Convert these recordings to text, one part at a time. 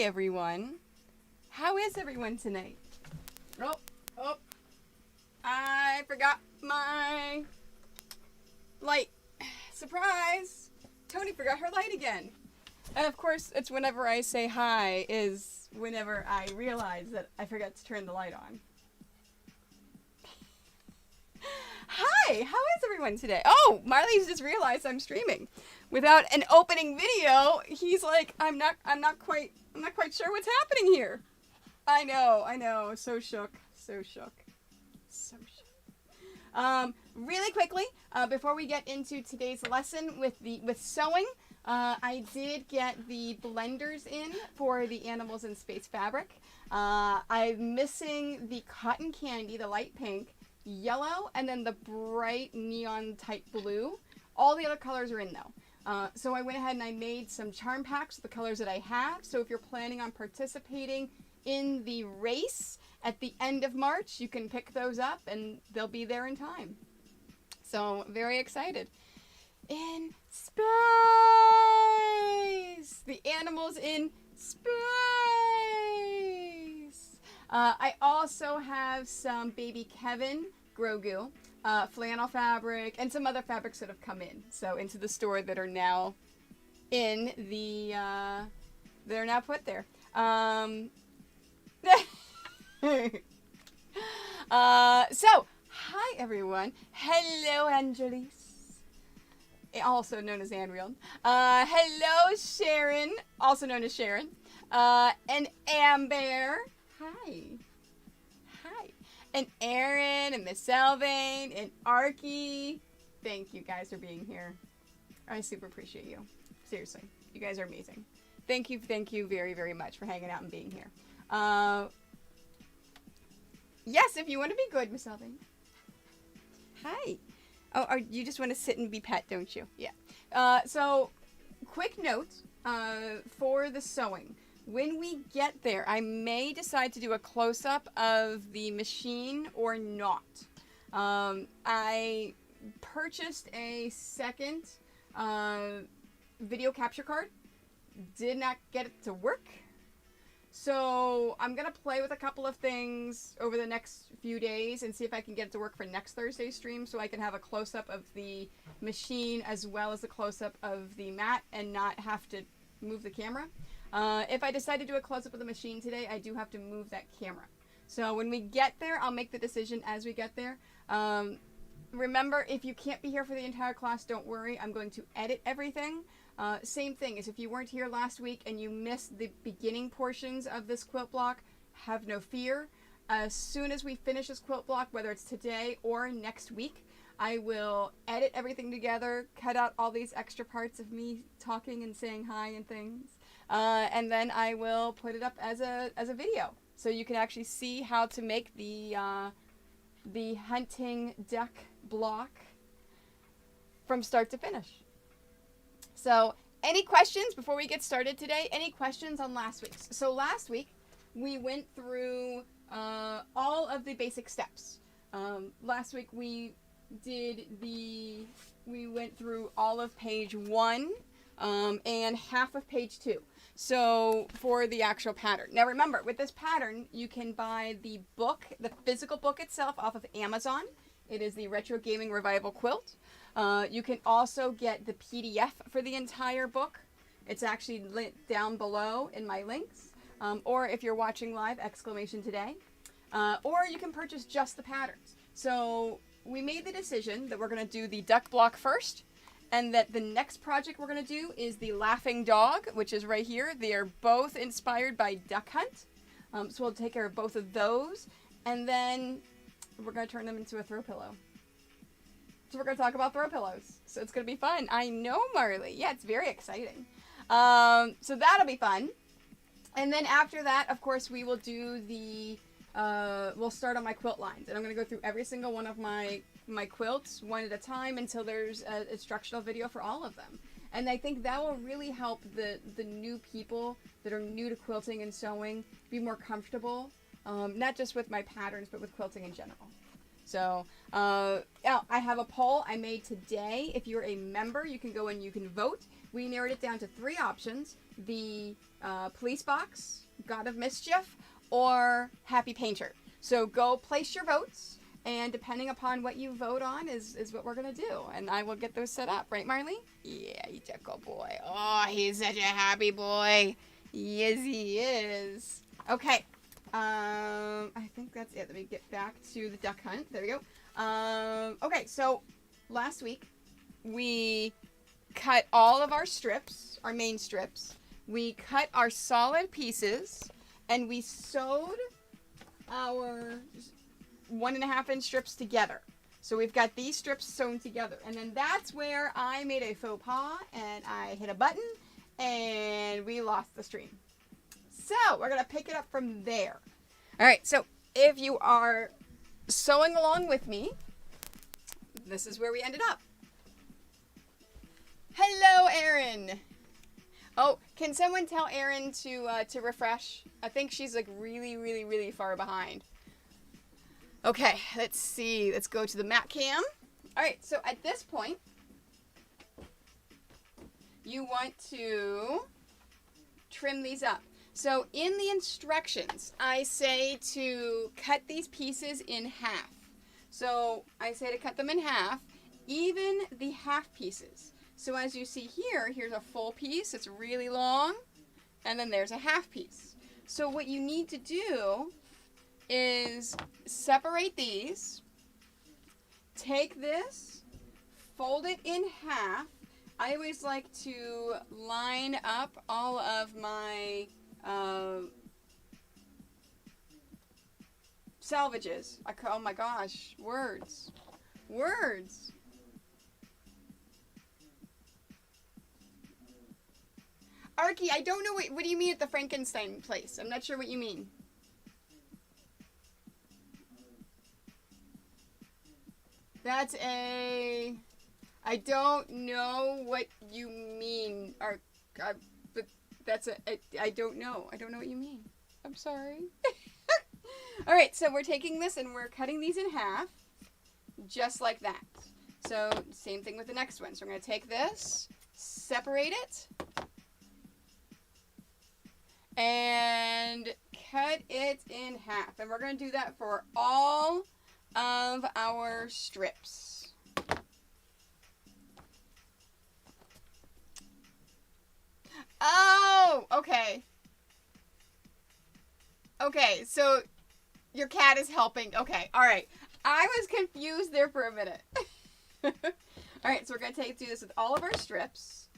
everyone. How is everyone tonight? Oh, I forgot my light. Surprise! Toni forgot her light again. And of course, it's whenever I say hi is whenever I realize that I forgot to turn the light on. Hi, how is everyone today? Oh, Marley's just realized I'm streaming. Without an opening video, he's like, I'm not quite sure what's happening here. I know, so shook. Really quickly, before we get into today's lesson with sewing, I did get the blenders in for the animals in space fabric. I'm missing the cotton candy, the light pink, yellow, and then the bright neon type blue. All the other colors are in though. So I went ahead and I made some charm packs with the colors that I have. So if you're planning on participating in the race at the end of March, you can pick those up and they'll be there in time. So very excited. In space! The animals in space! I also have some baby Kevin Grogu, flannel fabric, and some other fabrics that have come in. So into the store that are now in the, they're now put there. So, hi everyone. Hello, Angelis. Also known as Anriel. Hello, Sharon. Also known as Sharon. And Amber. Hi. And Erin and Miss Elvain and Arky. Thank you guys for being here. I super appreciate you. Seriously. You guys are amazing. Thank you very, very much for hanging out and being here. Yes, if you want to be good, Miss Elvain. Hi. Oh, you just want to sit and be pet, don't you? Yeah. So, quick note for the sewing. When we get there, I may decide to do a close-up of the machine or not. I purchased a second video capture card. Did not get it to work. So I'm going to play with a couple of things over the next few days and see if I can get it to work for next Thursday's stream so I can have a close-up of the machine as well as a close-up of the mat and not have to move the camera. If I decide to do a close-up of the machine today, I do have to move that camera. So when we get there, I'll make the decision as we get there. Remember, if you can't be here for the entire class, don't worry. I'm going to edit everything. Same thing as if you weren't here last week and you missed the beginning portions of this quilt block, have no fear. As soon as we finish this quilt block, whether it's today or next week, I will edit everything together, cut out all these extra parts of me talking and saying hi and things, and then I will put it up as a video. So you can actually see how to make the hunting duck block from start to finish. So, any questions before we get started today? Any questions on last week's? So last week, we went through all of the basic steps. Last week, we went through all of page 1 and half of page 2. So, for the actual pattern. Now remember, with this pattern, you can buy the book, the physical book itself off of Amazon. It is the Retro Gaming Revival Quilt. You can also get the PDF for the entire book. It's actually linked down below in my links. Or if you're watching live, exclamation today. Or you can purchase just the patterns. So we made the decision that we're going to do the duck block first. And that the next project we're going to do is the laughing dog, which is right here. They are both inspired by Duck Hunt. So we'll take care of both of those. And then we're going to turn them into a throw pillow. So we're going to talk about throw pillows. So it's going to be fun. I know, Marley. Yeah, it's very exciting. So that'll be fun. And then after that, of course, we will do the, we'll start on my quilt lines. And I'm going to go through every single one of my quilts one at a time until there's an instructional video for all of them. And I think that will really help the new people that are new to quilting and sewing be more comfortable, not just with my patterns, but with quilting in general. So, I have a poll I made today. If you're a member, you can go and you can vote. We narrowed it down to 3 options: the police box, God of Mischief, or Happy Painter. So go place your votes, and depending upon what you vote on is what we're going to do. And I will get those set up. Right, Marley? Yeah, he's a good boy. Oh, he's such a happy boy. Yes, he is. Okay. I think that's it. Let me get back to the duck hunt. There we go. Okay, so last week we cut all of our strips, our main strips. We cut our solid pieces, and we sewed our 1.5-inch strips together. So we've got these strips sewn together. And then that's where I made a faux pas, and I hit a button, and we lost the stream. So we're going to pick it up from there. All right, so if you are sewing along with me, this is where we ended up. Hello, Erin. Oh, can someone tell Erin to refresh? I think she's like really far behind. Okay, let's see. Let's go to the mat cam. All right, so at this point, you want to trim these up. So in the instructions, I say to cut these pieces in half. So I say to cut them in half, even the half pieces. So as you see here, here's a full piece. It's really long. And then there's a half piece. So what you need to do is separate these. Take this, fold it in half. I always like to line up all of my salvages. Oh my gosh, words. Arky, I don't know what do you mean at the Frankenstein place? I'm not sure what you mean. That's a... I don't know what you mean. But that's a... I don't know. I don't know what you mean. I'm sorry. Alright, so we're taking this and we're cutting these in half. Just like that. So, same thing with the next one. So we're going to take this, separate it, and cut it in half. And we're going to do that for all of our strips. Oh, okay. Okay, so your cat is helping. Okay, all right. I was confused there for a minute. All right, so we're going to do this with all of our strips.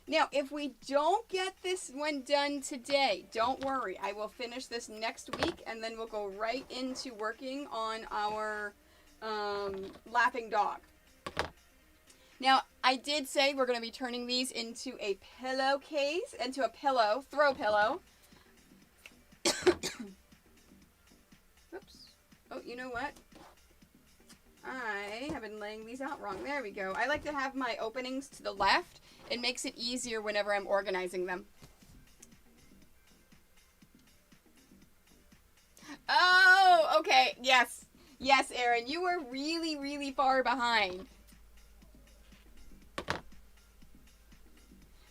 Now, if we don't get this one done today, don't worry. I will finish this next week, and then we'll go right into working on our laughing dog. Now, I did say we're going to be turning these into a pillowcase, into a pillow, throw pillow. Oops. Oh, you know what? I have been laying these out wrong. There we go. I like to have my openings to the left. It makes it easier whenever I'm organizing them. Oh, okay. Yes. Yes, Erin. You were really far behind.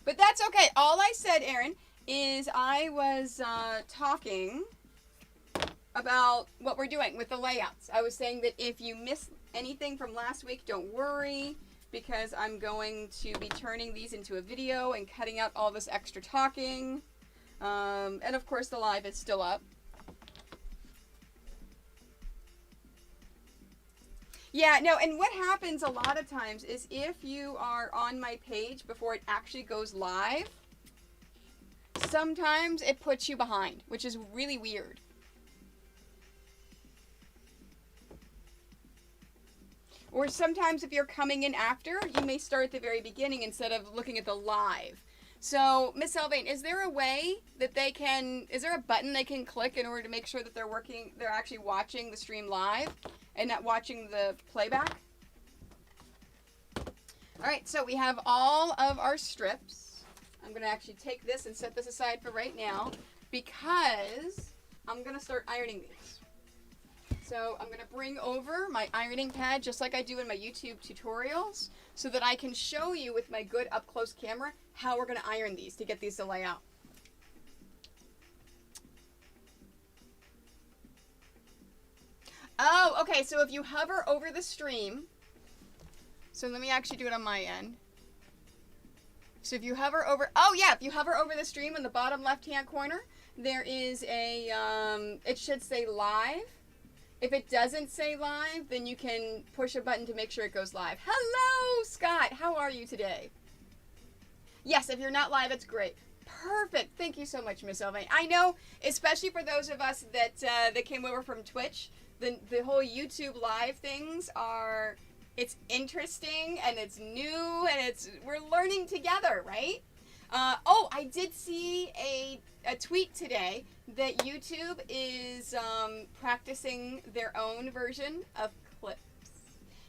But that's okay. All I said, Erin, is I was talking about what we're doing with the layouts. I was saying that if you miss anything from last week, don't worry, because I'm going to be turning these into a video and cutting out all this extra talking. And of course the live is still up. Yeah, no, and what happens a lot of times is if you are on my page before it actually goes live, sometimes it puts you behind, which is really weird. Or sometimes if you're coming in after, you may start at the very beginning instead of looking at the live. So, Miss Elvain, is there a way that they can, is there a button they can click in order to make sure that they're actually watching the stream live and not watching the playback? Alright, so we have all of our strips. I'm going to actually take this and set this aside for right now because I'm going to start ironing these. So I'm going to bring over my ironing pad just like I do in my YouTube tutorials so that I can show you with my good up close camera how we're going to iron these to get these to lay out. Oh, okay, so if you hover over the stream, so let me actually do it on my end. So if you hover over, oh yeah, if you hover over the stream in the bottom left-hand corner, there is a, it should say live. If it doesn't say live, then you can push a button to make sure it goes live. Hello, Scott. How are you today? Yes, if you're not live, it's great. Perfect. Thank you so much, Miss Elvain. I know, especially for those of us that came over from Twitch, the whole YouTube live things are, it's interesting and it's new and we're learning together, right? Oh, I did see a tweet today that YouTube is practicing their own version of clips.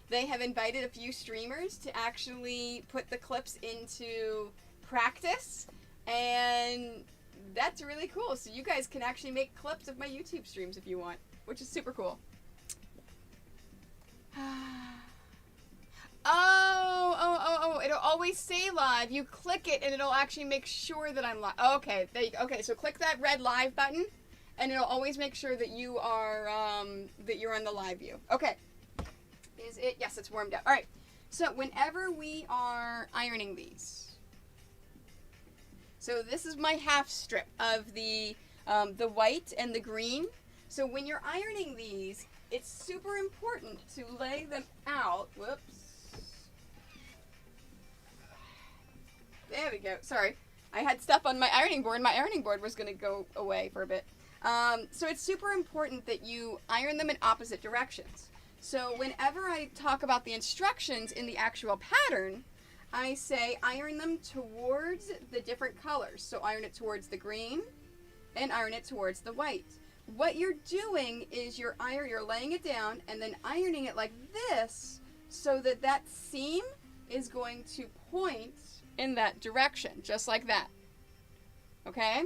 They have invited a few streamers to actually put the clips into practice, and that's really cool. So you guys can actually make clips of my YouTube streams if you want, which is super cool. Oh, it'll always say live. You click it and it'll actually make sure that I'm live. Okay, there you go. Okay, so click that red live button and it'll always make sure that you are, that you're on the live view. Okay. Is it? Yes, it's warmed up. All right. So whenever we are ironing these, so this is my half strip of the white and the green. So when you're ironing these, it's super important to lay them out. Whoops. There we go. Sorry. I had stuff on my ironing board. My ironing board was going to go away for a bit. So it's super important that you iron them in opposite directions. So whenever I talk about the instructions in the actual pattern, I say iron them towards the different colors. So iron it towards the green and iron it towards the white. What you're doing is you're laying it down and then ironing it like this so that that seam is going to point in that direction, just like that. Okay?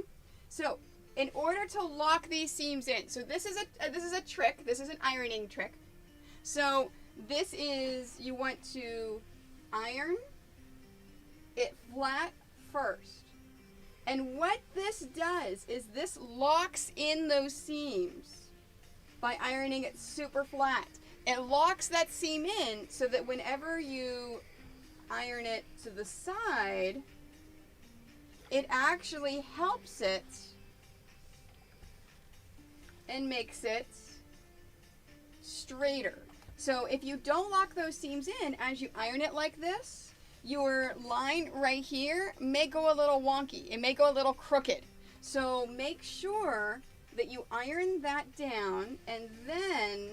So in order to lock these seams in, so this is a trick. This is an ironing trick. So this is, you want to iron it flat first. And what this does is this locks in those seams by ironing it super flat. It locks that seam in so that whenever you iron it to the side, it actually helps it and makes it straighter. So if you don't lock those seams in as you iron it like this, your line right here may go a little wonky. It may go a little crooked. So make sure that you iron that down and then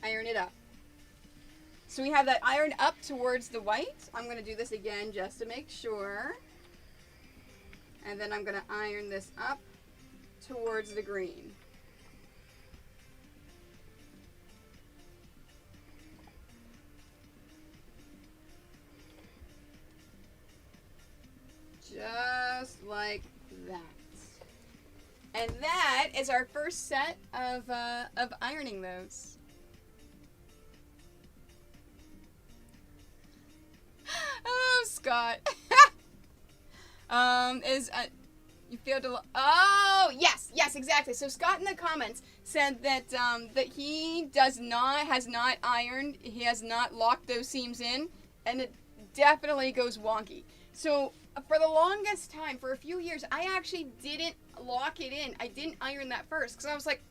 iron it up. So we have that ironed up towards the white. I'm going to do this again just to make sure. And then I'm going to iron this up towards the green. Just like that. And that is our first set of ironing those. Oh, Scott. You feel oh, yes, exactly. So Scott in the comments said that that he has not ironed, he has not locked those seams in, and it definitely goes wonky. So for the longest time, for a few years, I actually didn't lock it in. I didn't iron that first because I was like,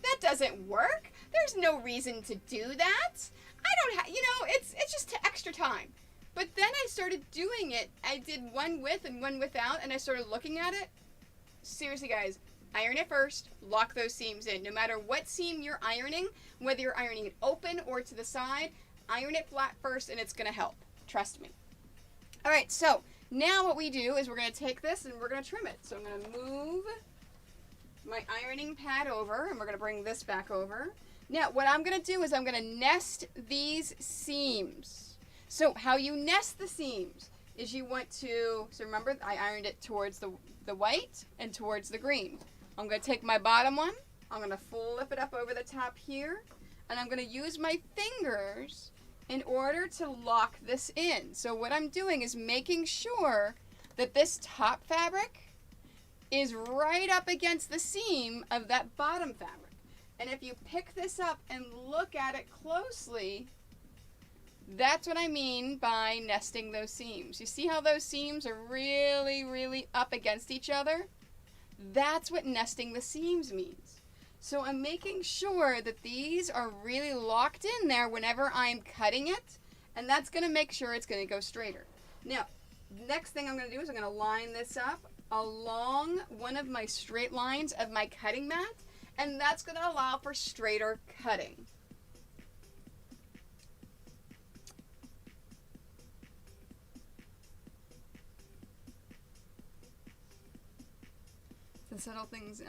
that doesn't work. There's no reason to do that. I don't have, it's just extra time. But then I started doing it. I did one with and one without, and I started looking at it. Seriously, guys, iron it first, lock those seams in. No matter what seam you're ironing, whether you're ironing it open or to the side, iron it flat first, and it's going to help. Trust me. All right, so now what we do is we're going to take this and we're going to trim it. So I'm going to move my ironing pad over, and we're going to bring this back over. Now, what I'm going to do is I'm going to nest these seams. So how you nest the seams is you want to, so remember I ironed it towards the white and towards the green. I'm going to take my bottom one I'm going to flip it up over the top here, and I'm going to use my fingers in order to lock this in. So what I'm doing is making sure that this top fabric is right up against the seam of that bottom fabric. And if you pick this up and look at it closely, that's what I mean by nesting those seams. You see how those seams are really, really up against each other? That's what nesting the seams means. So I'm making sure that these are really locked in there whenever I'm cutting it, and that's going to make sure it's going to go straighter. Now, next thing I'm going to do is I'm going to line this up along one of my straight lines of my cutting mat, and that's going to allow for straighter cutting. The subtle things,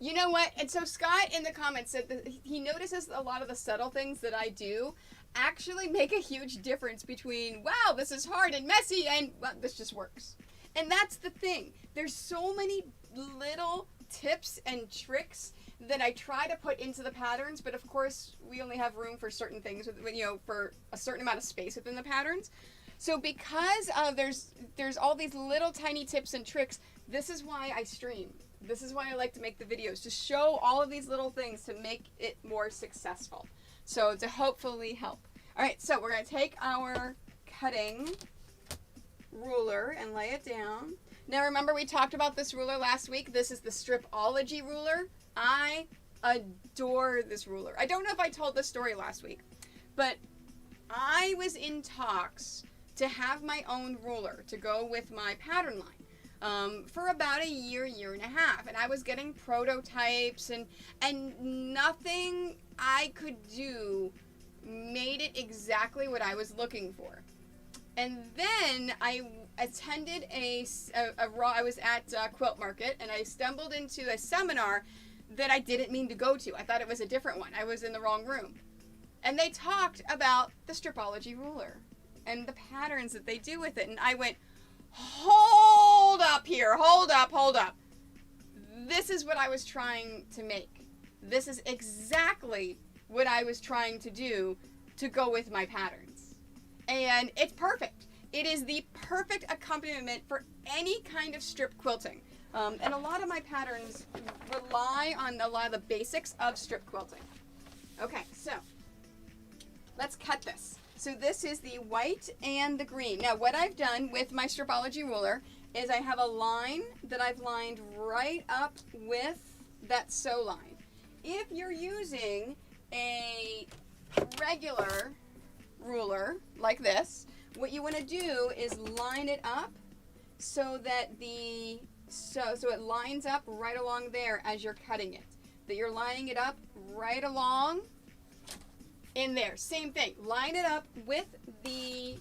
you know what? And so Scott in the comments said that he notices a lot of the subtle things that I do actually make a huge difference between, wow, this is hard and messy, and well, this just works. And that's the thing. There's so many little tips and tricks that I try to put into the patterns, but of course we only have room for certain things, you know, for a certain amount of space within the patterns. So because there's all these little tiny tips and tricks, this is why I stream. This is why I like to make the videos, to show all of these little things to make it more successful. So to hopefully help. All right, so we're going to take our cutting ruler and lay it down. Now remember we talked about this ruler last week. This is the Stripology ruler. I adore this ruler. I don't know if I told this story last week, but I was in talks to have my own ruler to go with my pattern line for about a year and a half. And I was getting prototypes, and nothing I could do made it exactly what I was looking for. And then I attended I was at Quilt Market, and I stumbled into a seminar that I didn't mean to go to. I thought it was a different one. I was in the wrong room. And they talked about the Stripology ruler and the patterns that they do with it. And I went, hold up here, hold up. This is what I was trying to make. This is exactly what I was trying to do to go with my patterns. And it's perfect. It is the perfect accompaniment for any kind of strip quilting. And a lot of my patterns rely on a lot of the basics of strip quilting. Okay, so let's cut this. So this is the white and the green. Now what I've done with my Stripology ruler is I have a line that I've lined right up with that sew line. If you're using a regular ruler like this, what you want to do is line it up so that so it lines up right along there as you're cutting it. That you're lining it up right along in there. Same thing. Line it up with the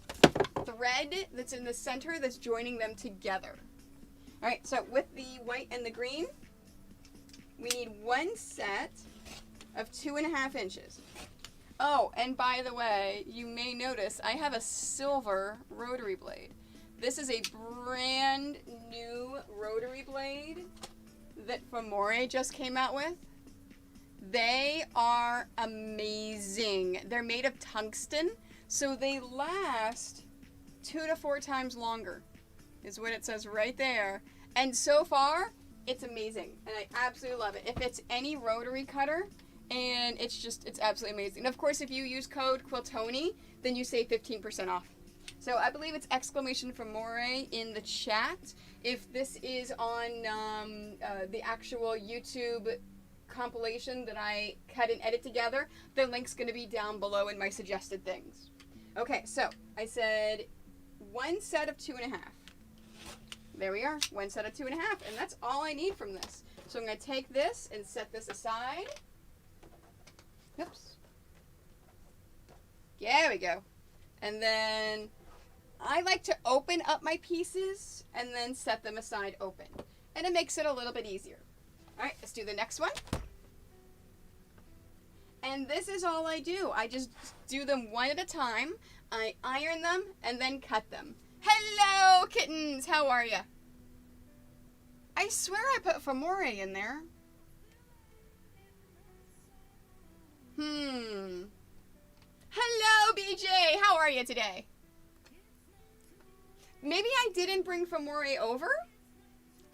thread that's in the center that's joining them together. All right, so with the white and the green, we need one set of 2.5 inches. Oh, and by the way, you may notice I have a silver rotary blade. This is a brand new rotary blade that Famore just came out with. They are amazing. They're made of tungsten, so they last 2 to 4 times longer, is what it says right there. And so far, it's amazing, and I absolutely love it. If it's any rotary cutter, and it's absolutely amazing. And of course, if you use code QUILTONI, then you save 15% off. So I believe it's exclamation from Moray in the chat. If this is on the actual YouTube compilation that I cut and edit together, the link's going to be down below in my suggested things. Okay, so I said one set of 2.5. There we are, one set of 2.5, and that's all I need from this. So I'm going to take this and set this aside. Oops. There we go. And then I like to open up my pieces and then set them aside open. And it makes it a little bit easier. All right, let's do the next one. And this is all I do. I just do them one at a time. I iron them and then cut them. Hello, kittens. How are you? I swear I put Famore in there. Hello, BJ. How are you today? Maybe I didn't bring Famore over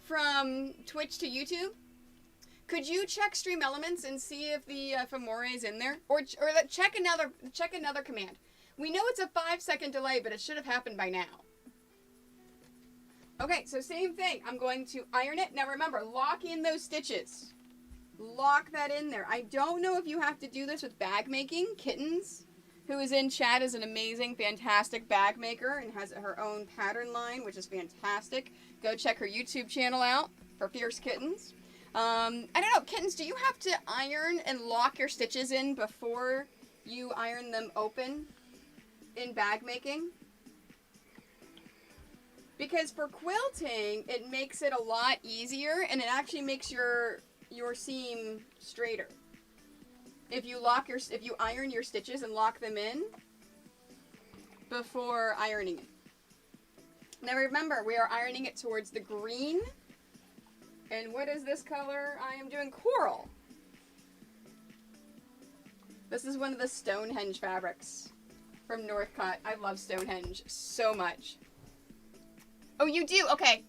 from Twitch to YouTube. Could you check Stream Elements and see if the Famore is in there, or check another command? We know it's a 5-second delay, but it should have happened by now. Okay, so same thing. I'm going to iron it. Now remember, lock in those stitches. Lock that in there. I don't know if you have to do this with bag making. Kittens, who is in chat, is an amazing, fantastic bag maker and has her own pattern line, which is fantastic. Go check her YouTube channel out for Fierce Kittens. I don't know, Kittens, do you have to iron and lock your stitches in before you iron them open in bag making? Because for quilting, it makes it a lot easier, and it actually makes your seam straighter. If you iron your stitches and lock them in before ironing it. Now remember, we are ironing it towards the green. And what is this color? I am doing coral. This is one of the Stonehenge fabrics from Northcott. I love Stonehenge so much. Oh, you do? Okay.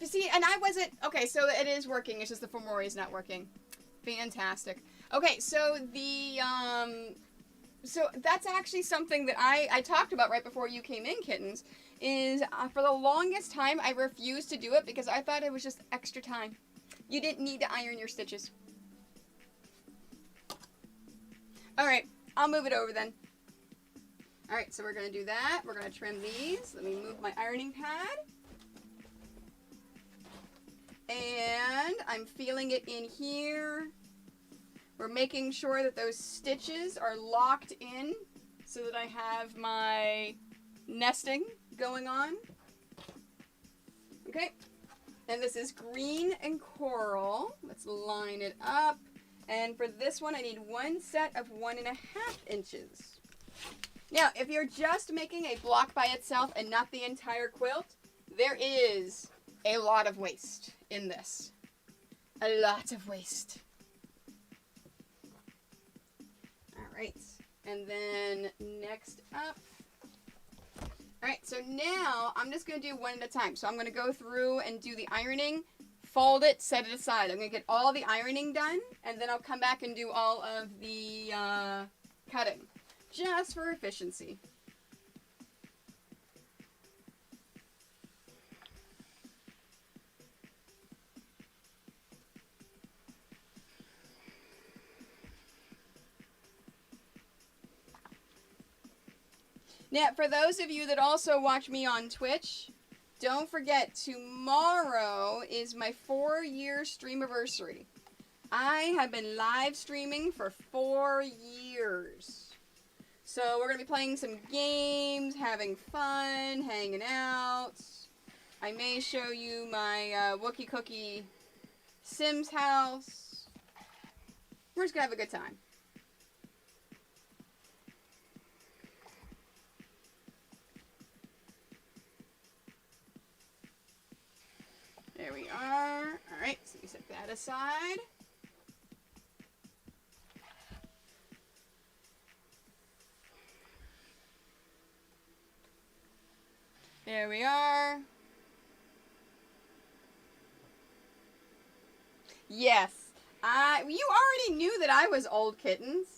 See, and I wasn't... Okay, so it is working. It's just the Famore is not working. Fantastic. Okay, so the... So that's actually something that I talked about right before you came in, Kittens, is for the longest time I refused to do it because I thought it was just extra time. You didn't need to iron your stitches. Alright, I'll move it over then. Alright, so we're going to do that. We're going to trim these. Let me move my ironing pad. And I'm feeling it in here. We're making sure that those stitches are locked in so that I have my nesting going on. Okay. And this is green and coral. Let's line it up. And for this one, I need one set of 1.5 inches. Now, if you're just making a block by itself and not the entire quilt, there is a lot of waste in this. A lot of waste. Alright, and then next up. Alright, so now I'm just going to do one at a time. So I'm going to go through and do the ironing, fold it, set it aside. I'm going to get all the ironing done, and then I'll come back and do all of the cutting, just for efficiency. Now, for those of you that also watch me on Twitch, don't forget, tomorrow is my 4-year streamiversary. I have been live streaming for 4 years. So we're going to be playing some games, having fun, hanging out. I may show you my Wookie Cookie Sims house. We're just going to have a good time. There we are. Alright, so we set that aside. There we are. Yes. You already knew that I was old, Kittens.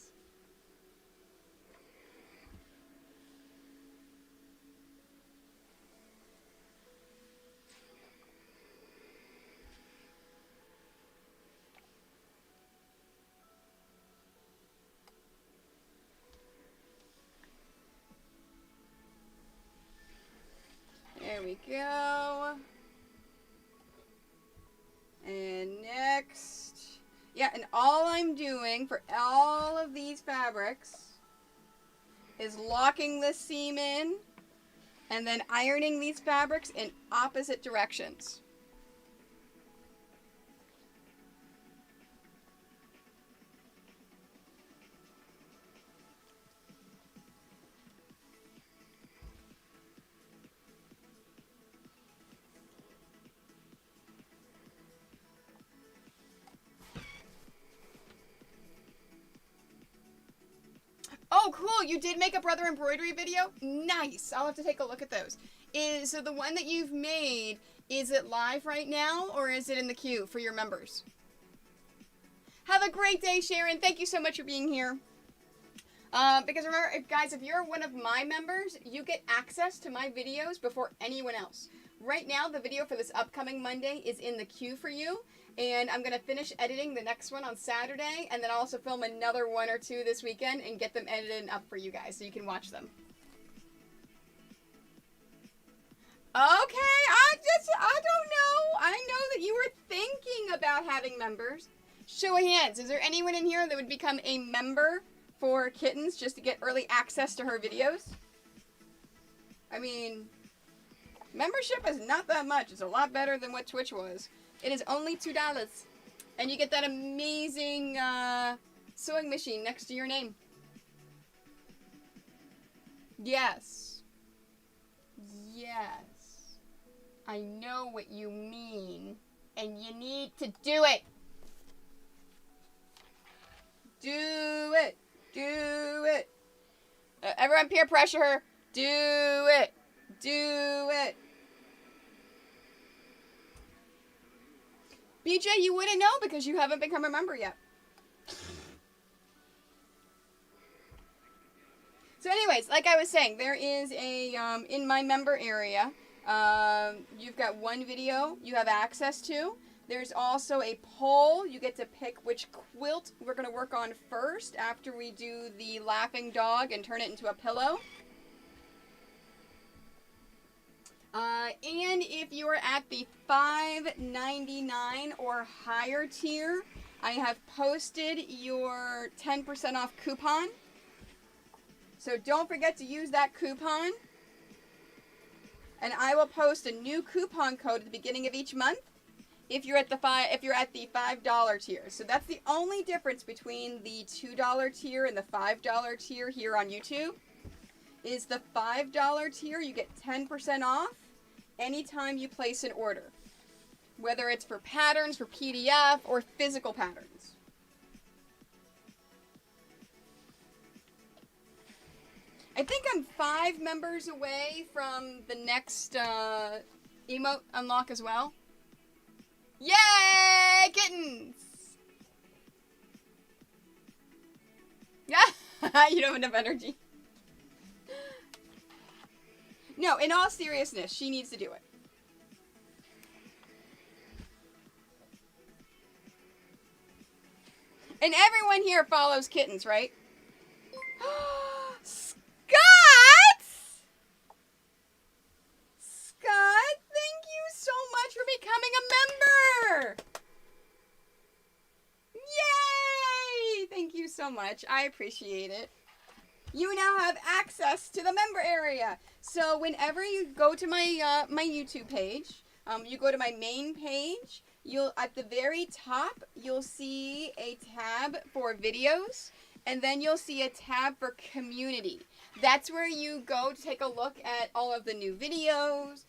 There we go. And next. Yeah, and all I'm doing for all of these fabrics is locking this seam in and then ironing these fabrics in opposite directions. cool. You did make a brother embroidery video? Nice. I'll have to take a look at those. So the one that you've made, is it live right now or is it in the queue for your members? Have a great day, Sharon. Thank you so much for being here. Because remember, guys, if you're one of my members, you get access to my videos before anyone else. Right now, the video for this upcoming Monday is in the queue for you. And I'm going to finish editing the next one on Saturday. And then I'll also film another one or two this weekend and get them edited and up for you guys so you can watch them. Okay, I don't know. I know that you were thinking about having members. Show of hands. Is there anyone in here that would become a member for Kittens just to get early access to her videos? I mean, membership is not that much. It's a lot better than what Twitch was. It is only $2. And you get that amazing sewing machine next to your name. Yes. Yes. I know what you mean. And you need to do it. Do it. Do it. Everyone peer pressure her. Do it. Do it. BJ, you wouldn't know because you haven't become a member yet. So anyways, like I was saying, there is a, in my member area, you've got one video you have access to. There's also a poll. You get to pick which quilt we're going to work on first after we do the laughing dog and turn it into a pillow. And if you're at the $5.99 or higher tier, I have posted your 10% off coupon. So don't forget to use that coupon. And I will post a new coupon code at the beginning of each month if you're at the $5 tier. So that's the only difference between the $2 tier and the $5 tier here on YouTube. Is the $5 tier, you get 10% off anytime you place an order. Whether it's for patterns, for PDF, or physical patterns. I think I'm 5 members away from the next emote unlock as well. Yay! Kittens! Yeah, you don't have enough energy. No, in all seriousness, she needs to do it. And everyone here follows Kittens, right? Scott! Scott, thank you so much for becoming a member! Yay! Thank you so much. I appreciate it. You now have access to the member area. So whenever you go to my my YouTube page, you go to my main page, you'll at the very top, you'll see a tab for videos, and then you'll see a tab for community. That's where you go to take a look at all of the new videos.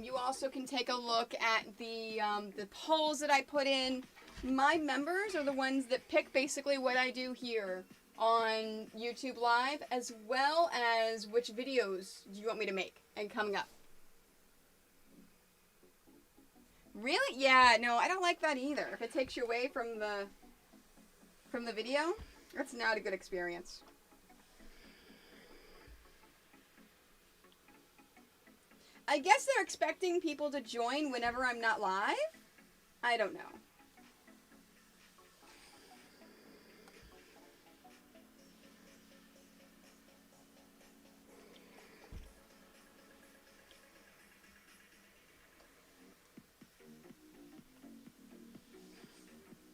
You also can take a look at the polls that I put in. My members are the ones that pick basically what I do here on YouTube Live, as well as which videos do you want me to make and coming up. Really? Yeah, no, I don't like that either. If it takes you away from the video, that's not a good experience. I guess they're expecting people to join whenever I'm not live? I don't know.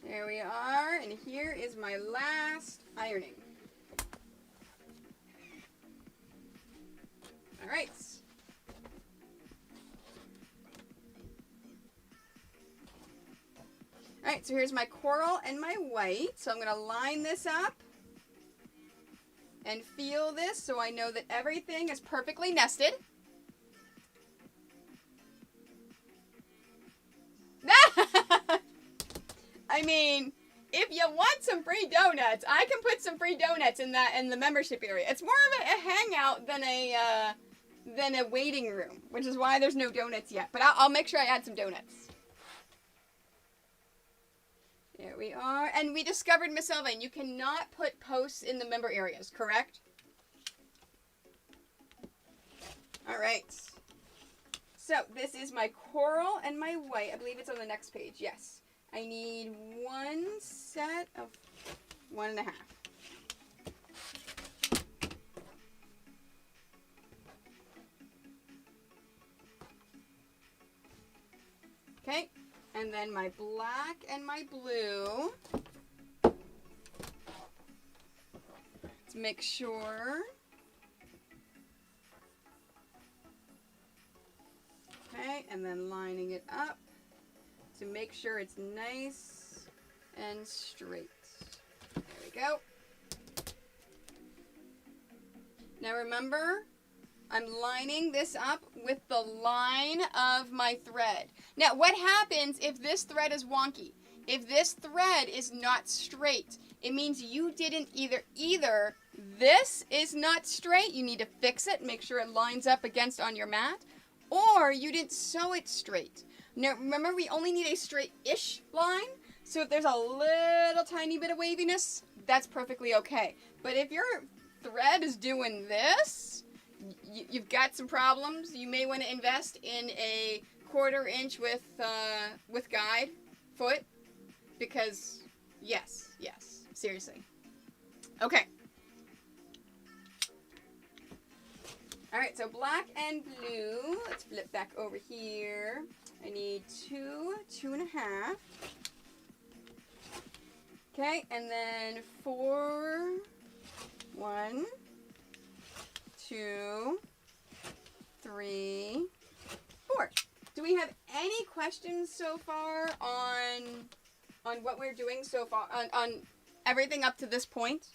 There we are, and here is my last ironing. All right. All right, so here's my coral and my white. So I'm going to line this up and feel this so I know that everything is perfectly nested. I mean, if you want some free donuts, I can put some free donuts in the membership area. It's more of a hangout than a waiting room, which is why there's no donuts yet. But I'll make sure I add some donuts. There we are. And we discovered, Miss Elvain, you cannot put posts in the member areas, correct? All right. So this is my coral and my white. I believe it's on the next page. Yes. I need one set of 1.5. Okay. And then my black and my blue. Let's make sure. Okay, and then lining it up to make sure it's nice and straight. There we go. Now remember, I'm lining this up with the line of my thread. Now what happens if this thread is wonky? If this thread is not straight, it means you didn't either this is not straight, you need to fix it, make sure it lines up against on your mat, or you didn't sew it straight. Now remember, we only need a straight-ish line, so if there's a little tiny bit of waviness, that's perfectly okay. But if your thread is doing this, you've got some problems. You may want to invest in a 1/4 inch with guide foot, because yes, seriously. Okay. All right, so black and blue. Let's flip back over here. I need 2, 2.5. Okay, and then 4, 1, 2, 3, 4. Do we have any questions so far on what we're doing so far, on everything up to this point?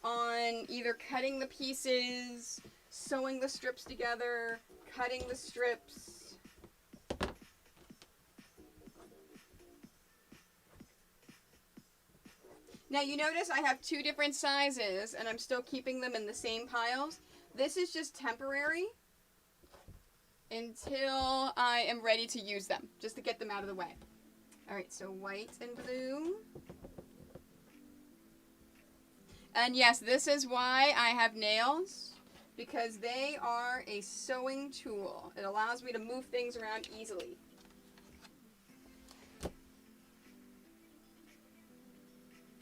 On either cutting the pieces, sewing the strips together, cutting the strips? Now you notice I have 2 different sizes and I'm still keeping them in the same piles. This is just temporary until I am ready to use them, just to get them out of the way. All right, so white and blue. And yes, this is why I have nails, because they are a sewing tool. It allows me to move things around easily.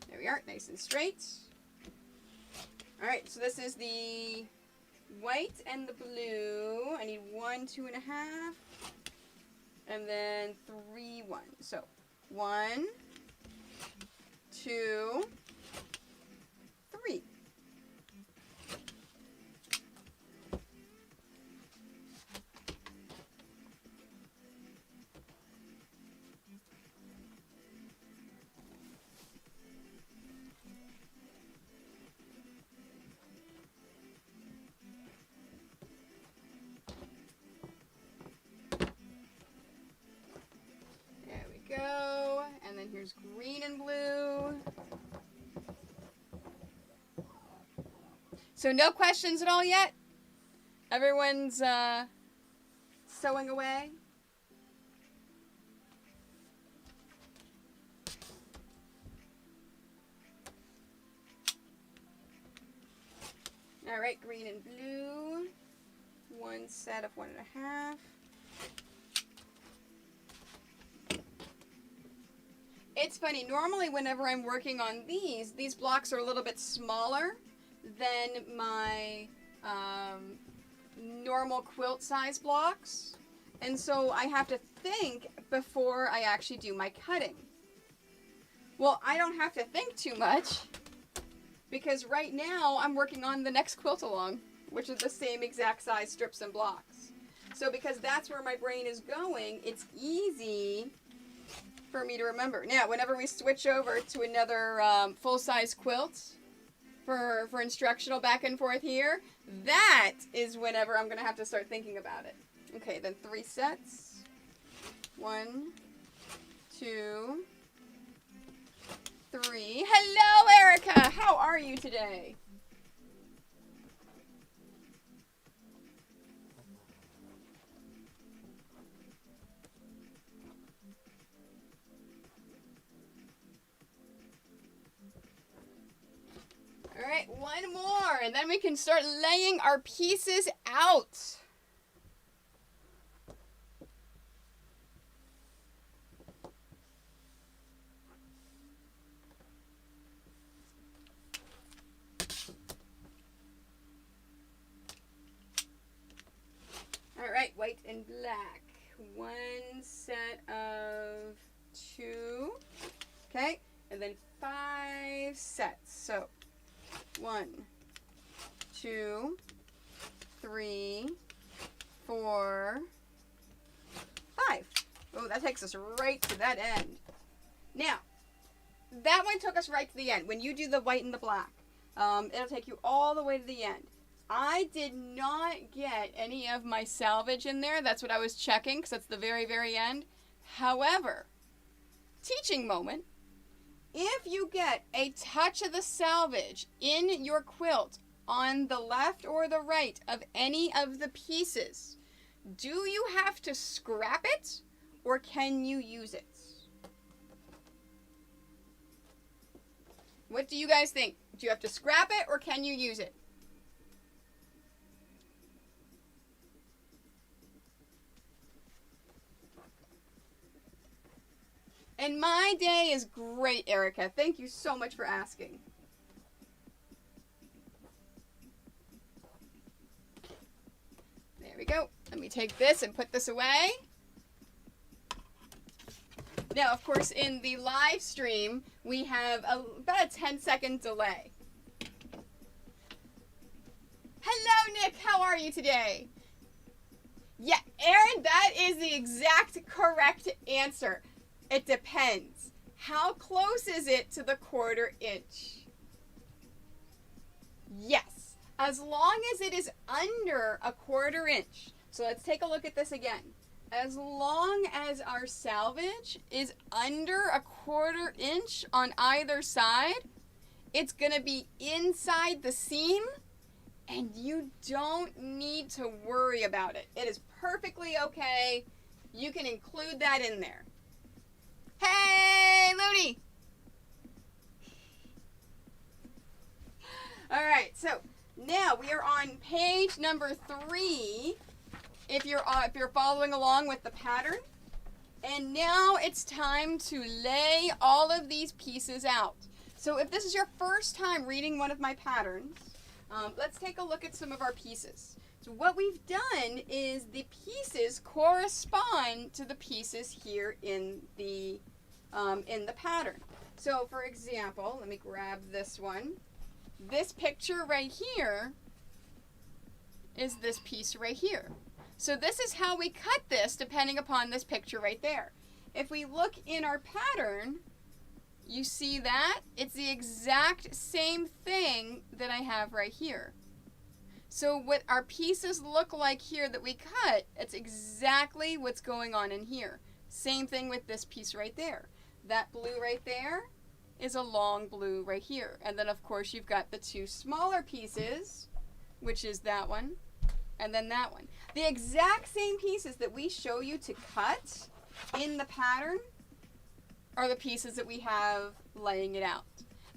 There we are, nice and straight. All right, so this is the white and the blue. I need 1, 2.5, and then 3, 1. So 1, 2, 3. Go, and then here's green and blue. So no questions at all yet? Everyone's sewing away? All right, green and blue. 1 set of 1.5. It's funny, normally whenever I'm working on these blocks are a little bit smaller than my normal quilt size blocks. And so I have to think before I actually do my cutting. Well, I don't have to think too much, because right now I'm working on the next quilt along, which is the same exact size strips and blocks. So because that's where my brain is going, it's easy for me to remember. Now, whenever we switch over to another full-size quilt for instructional back and forth here, that is whenever I'm going to have to start thinking about it. Okay, then 3 sets. 1, 2, 3. Hello, Erica. How are you today? All right, one more, and then we can start laying our pieces out. All right, white and black. One set of 2. Okay, and then 5 sets. So 1, 2, 3, 4, 5. Oh, that takes us right to that end. Now, that one took us right to the end. When you do the white and the black, it'll take you all the way to the end. I did not get any of my salvage in there. That's what I was checking, because that's the very, very end. However, teaching moment, if you get a touch of the salvage in your quilt on the left or the right of any of the pieces, do you have to scrap it or can you use it? What do you guys think? Do you have to scrap it or can you use it? And my day is great, Erica. Thank you so much for asking. There we go. Let me take this and put this away. Now, of course, in the live stream, we have about a 10-second delay. Hello, Nick. How are you today? Yeah, Aaron, that is the exact correct answer. It depends. How close is it to the 1/4 inch? Yes, as long as it is under a 1/4 inch. So let's take a look at this again. As long as our salvage is under a 1/4 inch on either side, it's going to be inside the seam and you don't need to worry about it. It is perfectly okay. You can include that in there. Hey, Looney! All right, so now we are on page number 3. If you're following along with the pattern, and now it's time to lay all of these pieces out. So if this is your first time reading one of my patterns, let's take a look at some of our pieces. So what we've done is the pieces correspond to the pieces here in the pattern. So for example, let me grab this one. This picture right here is this piece right here. So this is how we cut this depending upon this picture right there. If we look in our pattern, you see that? It's the exact same thing that I have right here. So what our pieces look like here that we cut, it's exactly what's going on in here. Same thing with this piece right there. That blue right there is a long blue right here. And then of course you've got the 2 smaller pieces, which is that one and then that one. The exact same pieces that we show you to cut in the pattern are the pieces that we have laying it out.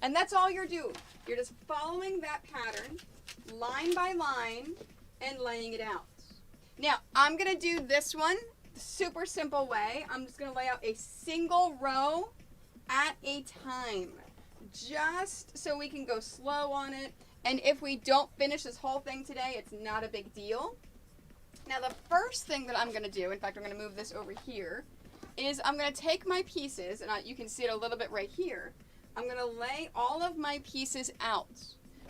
And that's all you're doing. You're just following that pattern line by line and laying it out. Now, I'm going to do this one the super simple way. I'm just going to lay out a single row at a time, just so we can go slow on it. And if we don't finish this whole thing today, it's not a big deal. Now, the first thing that I'm going to do, in fact, I'm going to move this over here, is I'm going to take my pieces, and you can see it a little bit right here. I'm going to lay all of my pieces out.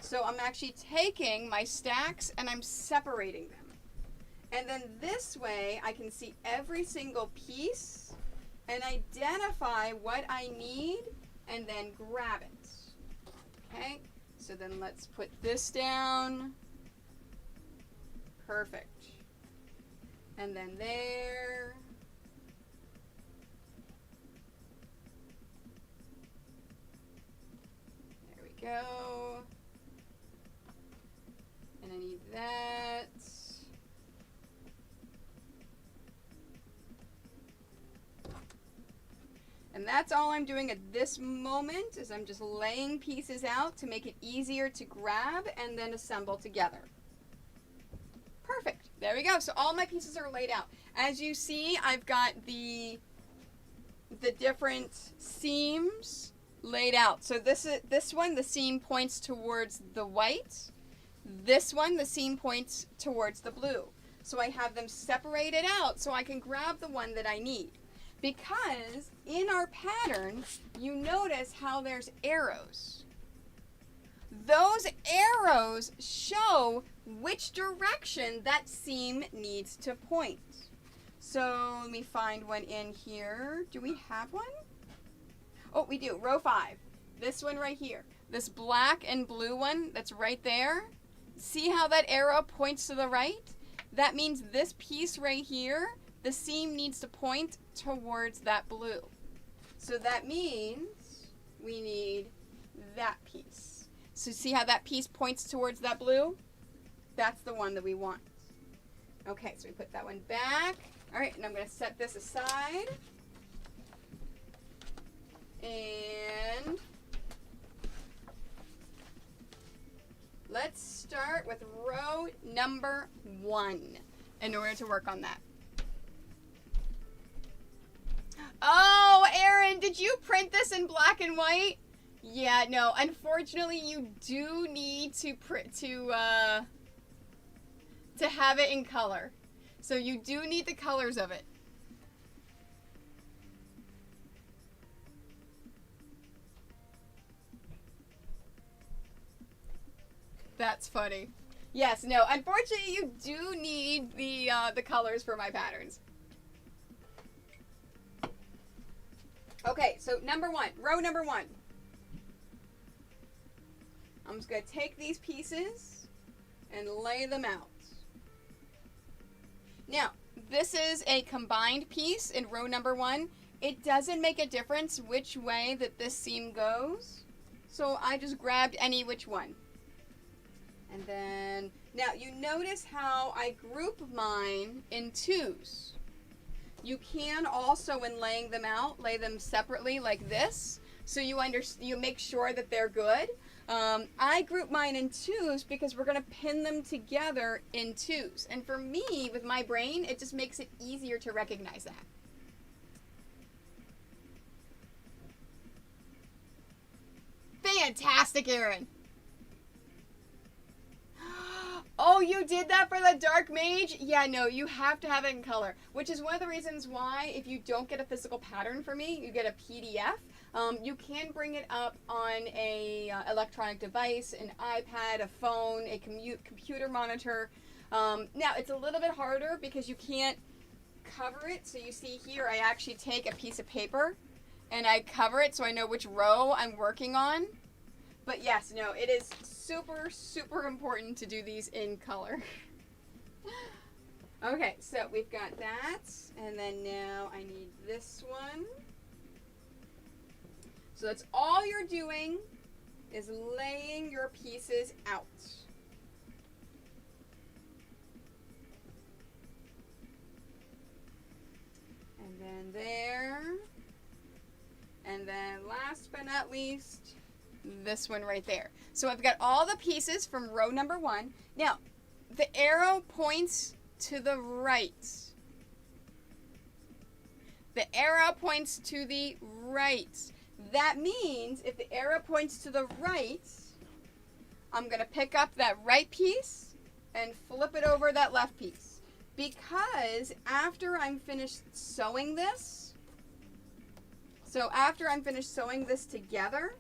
So I'm actually taking my stacks and I'm separating them. And then this way I can see every single piece and identify what I need and then grab it. Okay, so then let's put this down. Perfect. And then there. that's all I'm doing at this moment is I'm just laying pieces out to make it easier to grab and then assemble together. Perfect. There we go. So all my pieces are laid out. As you see, I've got the different seams laid out. So this one, the seam points towards the white. This one, the seam points towards the blue. So I have them separated out so I can grab the one that I need. Because in our pattern, you notice how there's arrows. Those arrows show which direction that seam needs to point. So let me find one in here. Do we have one? Oh, we do. Row 5. This one right here. This black and blue one that's right there. See how that arrow points to the right? That means this piece right here, the seam needs to point towards that blue. So that means we need that piece. So see how that piece points towards that blue? That's the one that we want. Okay, so we put that one back. All right, and I'm going to set this aside. And let's start with row number 1 in order to work on that. Oh, Erin, did you print this in black and white? Yeah, no, unfortunately you do need to have it in color. So you do need the colors of it. That's funny. Yes, no, unfortunately you do need the colors for my patterns. Okay, so number 1, row number 1. I'm just going to take these pieces and lay them out. Now, this is a combined piece in row number 1. It doesn't make a difference which way that this seam goes, so I just grabbed any which one. And then, now you notice how I group mine in 2s. You can also, when laying them out, lay them separately like this, so you make sure that they're good. I group mine in 2s because we're going to pin them together in 2s. And for me, with my brain, it just makes it easier to recognize that. Fantastic, Erin. Oh, you did that for the Dark Mage? Yeah, no, you have to have it in color, which is one of the reasons why if you don't get a physical pattern for me, you get a PDF. You can bring it up on a electronic device, an iPad, a phone, a computer monitor. Now, it's a little bit harder because you can't cover it. So you see here, I actually take a piece of paper and I cover it so I know which row I'm working on. But yes, no, it is super, super important to do these in color. Okay, so we've got that, and then now I need this one. So that's all you're doing is laying your pieces out. And then there. And then last but not least, this one right there. So I've got all the pieces from row number 1. Now, the arrow points to the right. The arrow points to the right. That means if the arrow points to the right, I'm going to pick up that right piece and flip it over that left piece. Because after I'm finished sewing this, together,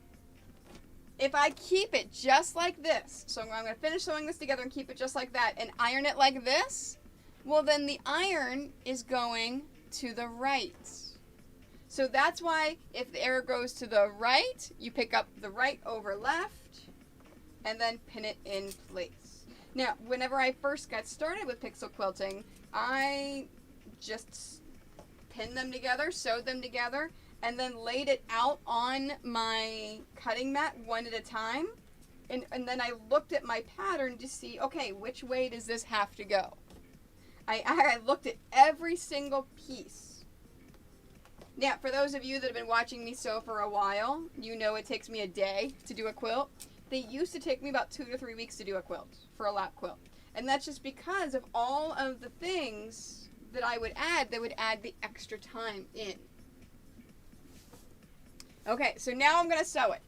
if I keep it just like this, so I'm going to finish sewing this together and keep it just like that and iron it like this, well then the iron is going to the right. So that's why if the arrow goes to the right, you pick up the right over left and then pin it in place. Now, whenever I first got started with pixel quilting, I just pinned them together, sewed them together, and then laid it out on my cutting mat one at a time. And then I looked at my pattern to see, okay, which way does this have to go? I looked at every single piece. Now, for those of you that have been watching me sew for a while, you know it takes me a day to do a quilt. They used to take me about 2 to 3 weeks to do a quilt, for a lap quilt. And that's just because of all of the things that I would add that would add the extra time in. Okay, so now I'm going to sew it.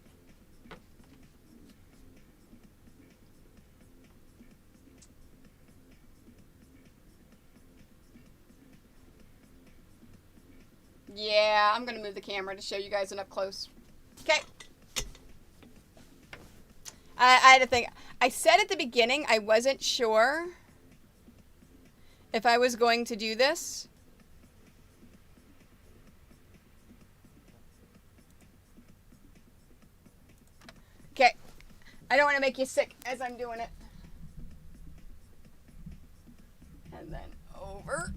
Yeah, I'm going to move the camera to show you guys an up close. Okay. I had to think. I said at the beginning I wasn't sure if I was going to do this. Okay. I don't want to make you sick as I'm doing it. And then over.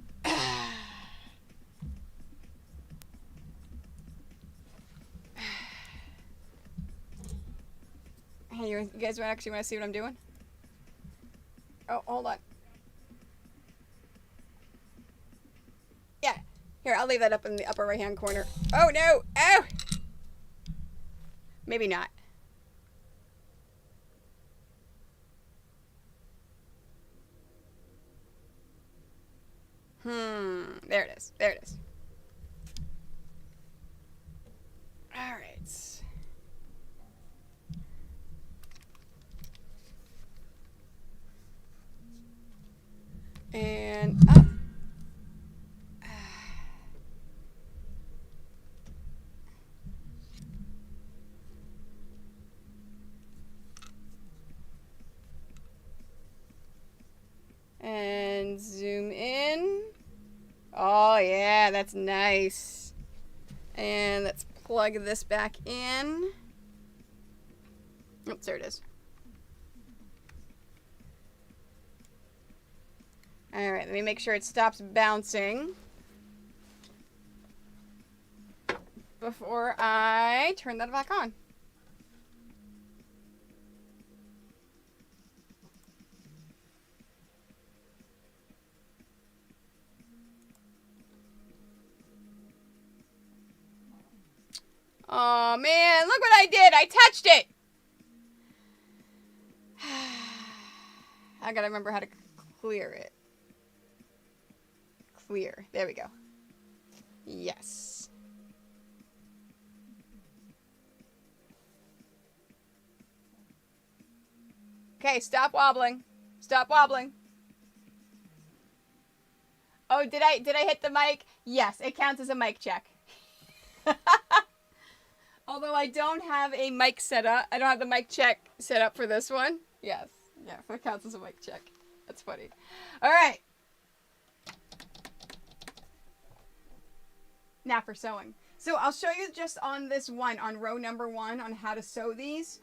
Hey, you guys actually want to see what I'm doing? Oh, hold on. Yeah. Here, I'll leave that up in the upper right-hand corner. Oh, no. Oh! Maybe not. There it is. There it is. All right. And up. And zoom in. Oh yeah, that's nice. And let's plug this back in. Oops, there it is. All right, let me make sure it stops bouncing before I turn that back on. Oh man, look what I did! I touched it! I gotta remember how to clear it. Clear. There we go. Yes. Okay, stop wobbling. Stop wobbling. Oh, did I hit the mic? Yes, it counts as a mic check. Although I don't have a mic set up. I don't have the mic check set up for this one. Yes. Yeah, it counts as a mic check. That's funny. All right. Now for sewing. So I'll show you just on this one, on row number 1, on how to sew these.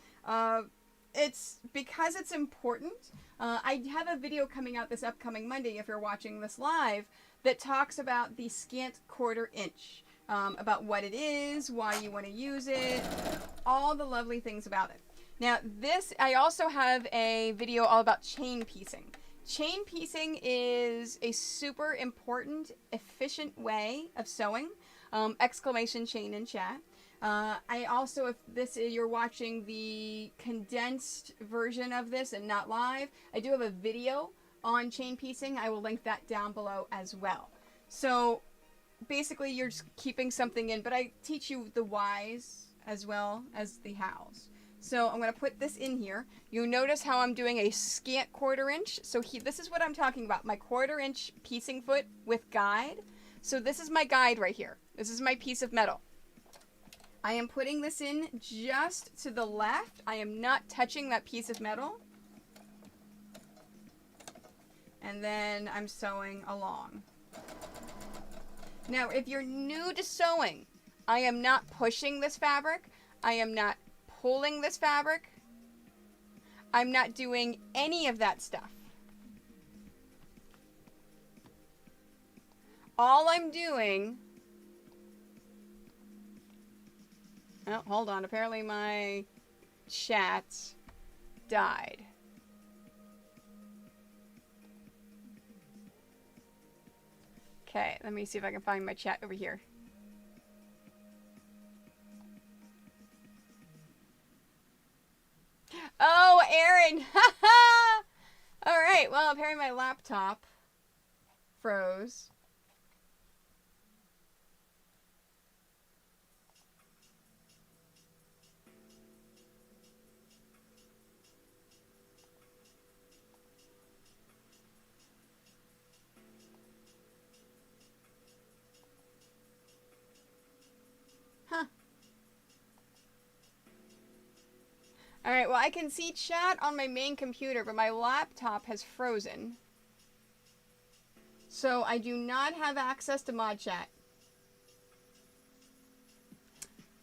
It's because it's important. I have a video coming out this upcoming Monday, if you're watching this live, that talks about the scant 1/4 inch. About what it is, why you want to use it, all the lovely things about it. Now this, I also have a video all about chain piecing. Chain piecing is a super important, efficient way of sewing. Exclamation chain in chat. I also, if this is, you're watching the condensed version of this and not live, I do have a video on chain piecing. I will link that down below as well. So basically you're just keeping something in, but I teach you the whys as well as the hows. So I'm going to put this in here. You'll notice how I'm doing a scant 1/4 inch. So this is what I'm talking about, my 1/4 inch piecing foot with guide. So this is my guide right here. This is my piece of metal. I am putting this in just to the left. I am not touching that piece of metal. And then I'm sewing along. Now, if you're new to sewing, I am not pushing this fabric. I am not pulling this fabric. I'm not doing any of that stuff. All I'm doing... Oh, hold on. Apparently my chat died. Okay, let me see if I can find my chat over here. fine. All right. Well, apparently my laptop froze. Huh. All right, well, I can see chat on my main computer, but my laptop has frozen. So I do not have access to mod chat.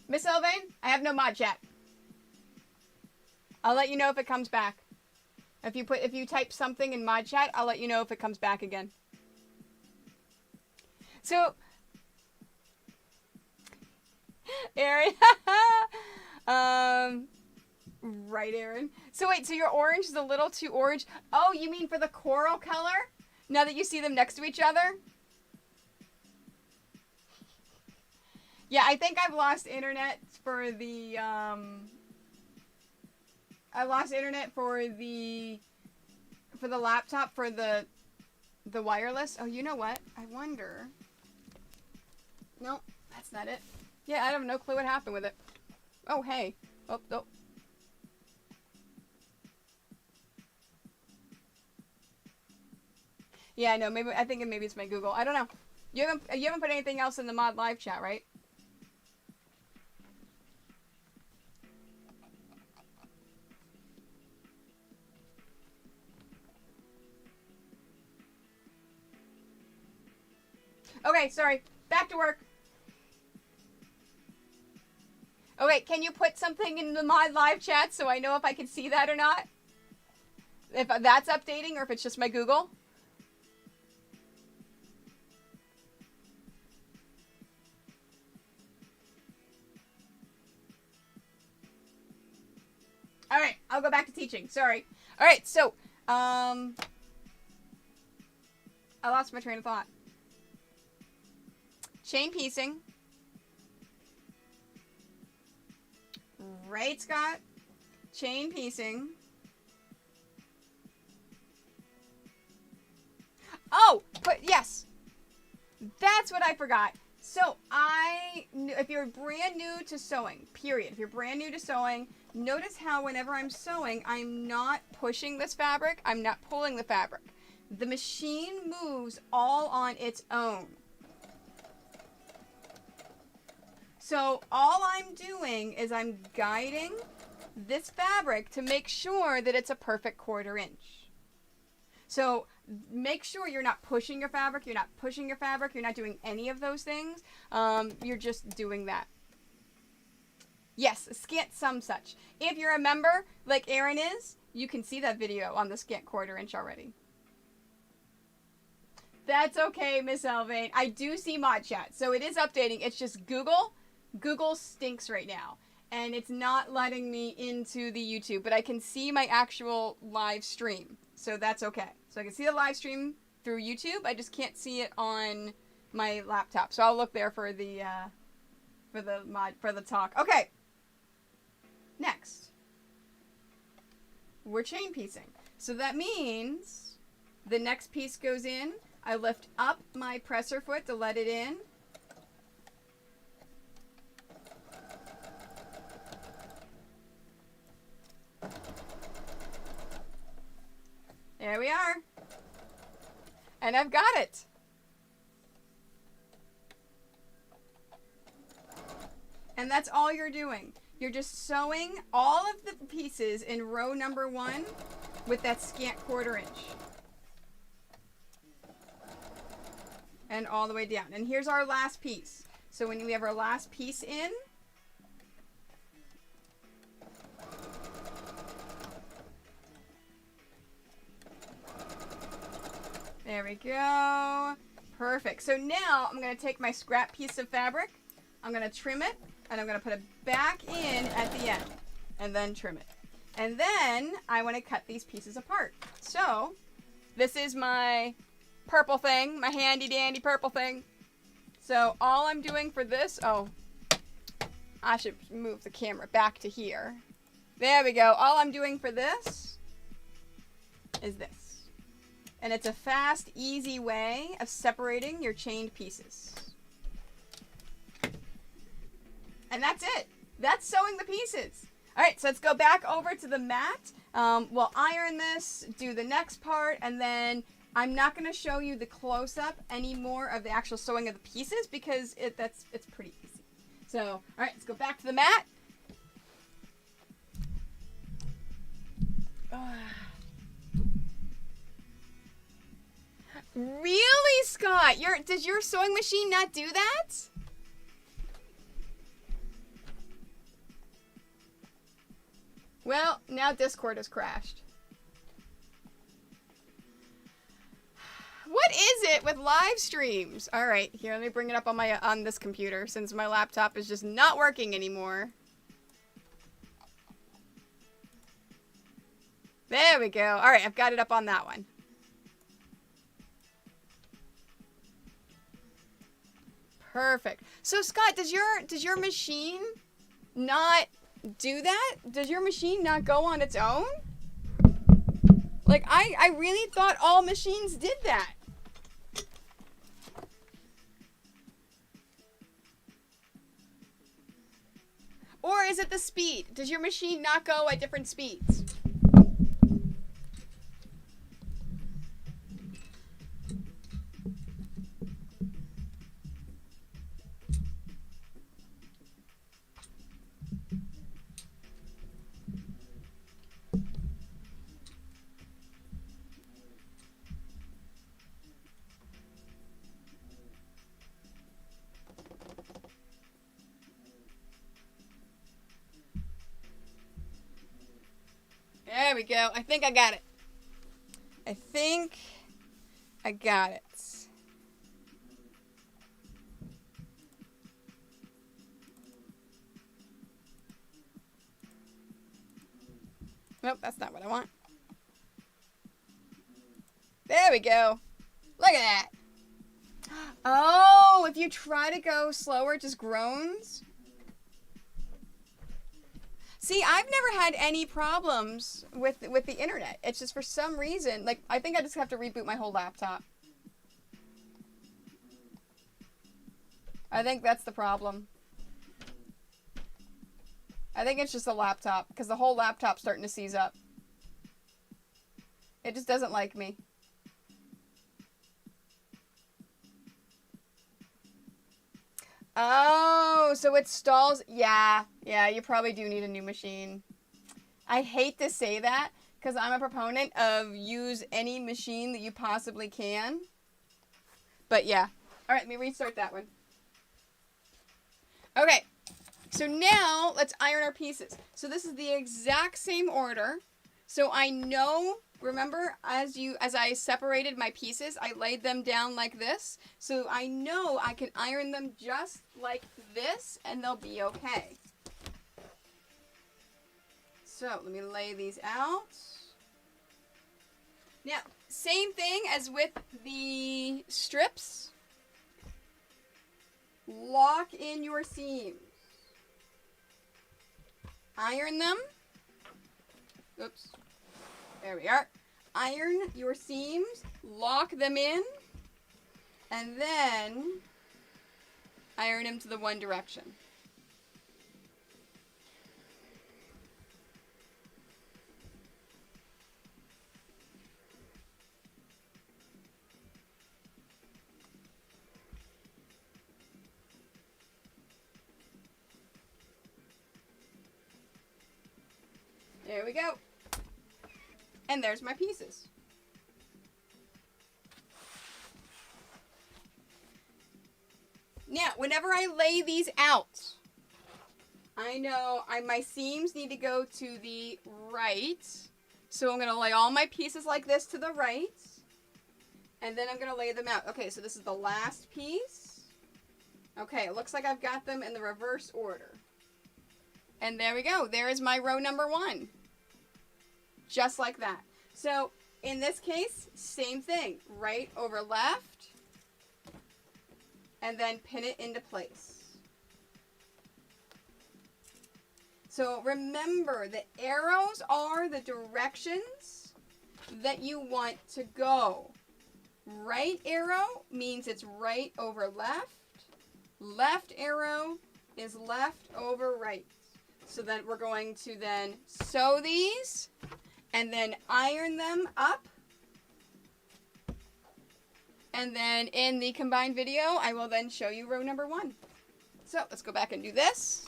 Miss Elvain, I have no mod chat. I'll let you know if it comes back. If you type something in mod chat, I'll let you know if it comes back again. So, Aaron, right, Aaron. So wait, so your orange is a little too orange. Oh, you mean for the coral color? Now that you see them next to each other? Yeah, I think I've lost internet for the, I lost internet for the laptop, for the wireless. Oh, you know what? I wonder. Nope, that's not it. Yeah, I have no clue what happened with it. Oh, hey. Oh, oh. Yeah, no, maybe I think maybe it's my Google. I don't know. You haven't put anything else in the mod live chat, right? Okay, sorry. Back to work. Okay, can you put something in the mod live chat so I know if I can see that or not? If that's updating or if it's just my Google? All right, I'll go back to teaching. Sorry. All right, so, I lost my train of thought. Chain piecing. Right, Scott? Chain piecing. Oh, yes. That's what I forgot. So, if you're brand new to sewing, period. If you're brand new to sewing, notice how whenever I'm sewing, I'm not pushing this fabric. I'm not pulling the fabric. The machine moves all on its own. So all I'm doing is I'm guiding this fabric to make sure that it's a perfect 1/4 inch. So make sure you're not pushing your fabric, you're not pushing your fabric, you're not doing any of those things. You're just doing that. Yes, scant some such. If you're a member, like Aaron is, you can see that video on the scant 1/4 inch already. That's okay, Miss Elvain. I do see mod chat, so it is updating. It's just Google. Google stinks right now, and it's not letting me into the YouTube, but I can see my actual live stream, so that's okay. So I can see the live stream through YouTube. I just can't see it on my laptop, so I'll look there for the talk. Okay. Next, we're chain piecing, so that means the next piece goes in. I lift up my presser foot to let it in. There we are. And I've got it. And that's all you're doing. You're just sewing all of the pieces in row number 1 with that scant 1/4 inch. And all the way down. And here's our last piece. So when we have our last piece in, there we go. Perfect. So now I'm going to take my scrap piece of fabric, I'm going to trim it, and I'm going to put it back in at the end, and then trim it. And then I want to cut these pieces apart. So this is my purple thing, my handy dandy purple thing. So all I'm doing for this, oh, I should move the camera back to here. There we go. All I'm doing for this is this. And it's a fast, easy way of separating your chained pieces. And that's it. That's sewing the pieces. All right, so let's go back over to the mat. We'll iron this, do the next part, and then I'm not going to show you the close-up anymore of the actual sewing of the pieces because it's pretty easy. So, all right, let's go back to the mat. Really, Scott? Does your sewing machine not do that? Well, now Discord has crashed. What is it with live streams? All right, here, let me bring it up on this computer since my laptop is just not working anymore. There we go. All right, I've got it up on that one. Perfect. So Scott, does your machine not do that? Does your machine not go on its own? Like I really thought all machines did that. Or is it the speed? Does your machine not go at different speeds? There we go. I think I got it. I think I got it. Nope, that's not what I want. There we go. Look at that. Oh, if you try to go slower, it just groans. See, I've never had any problems with the internet. It's just for some reason, like, I think I just have to reboot my whole laptop. I think that's the problem. I think it's just the laptop, because the whole laptop's starting to seize up. It just doesn't like me. Oh, so it stalls. Yeah, you probably do need a new machine. I hate to say that because I'm a proponent of use any machine that you possibly can. But yeah. All right, let me restart that one. Okay, so now let's iron our pieces. So this is the exact same order. So I know, remember, as I separated my pieces, I laid them down like this. So I know I can iron them just like this, and they'll be okay. So let me lay these out. Now, same thing as with the strips. Lock in your seams. Iron them. Oops. There we are. Iron your seams, lock them in, and then iron them to the one direction. There we go. And there's my pieces. Now, whenever I lay these out, I know my seams need to go to the right. So I'm going to lay all my pieces like this to the right. And then I'm going to lay them out. Okay, so this is the last piece. Okay, it looks like I've got them in the reverse order. And there we go. There is my row number 1. Just like that. So in this case, same thing. Right over left. And then pin it into place. So remember, the arrows are the directions that you want to go. Right arrow means it's right over left. Left arrow is left over right. So then we're going to then sew these and then iron them up. And then in the combined video, I will then show you row number 1. So let's go back and do this.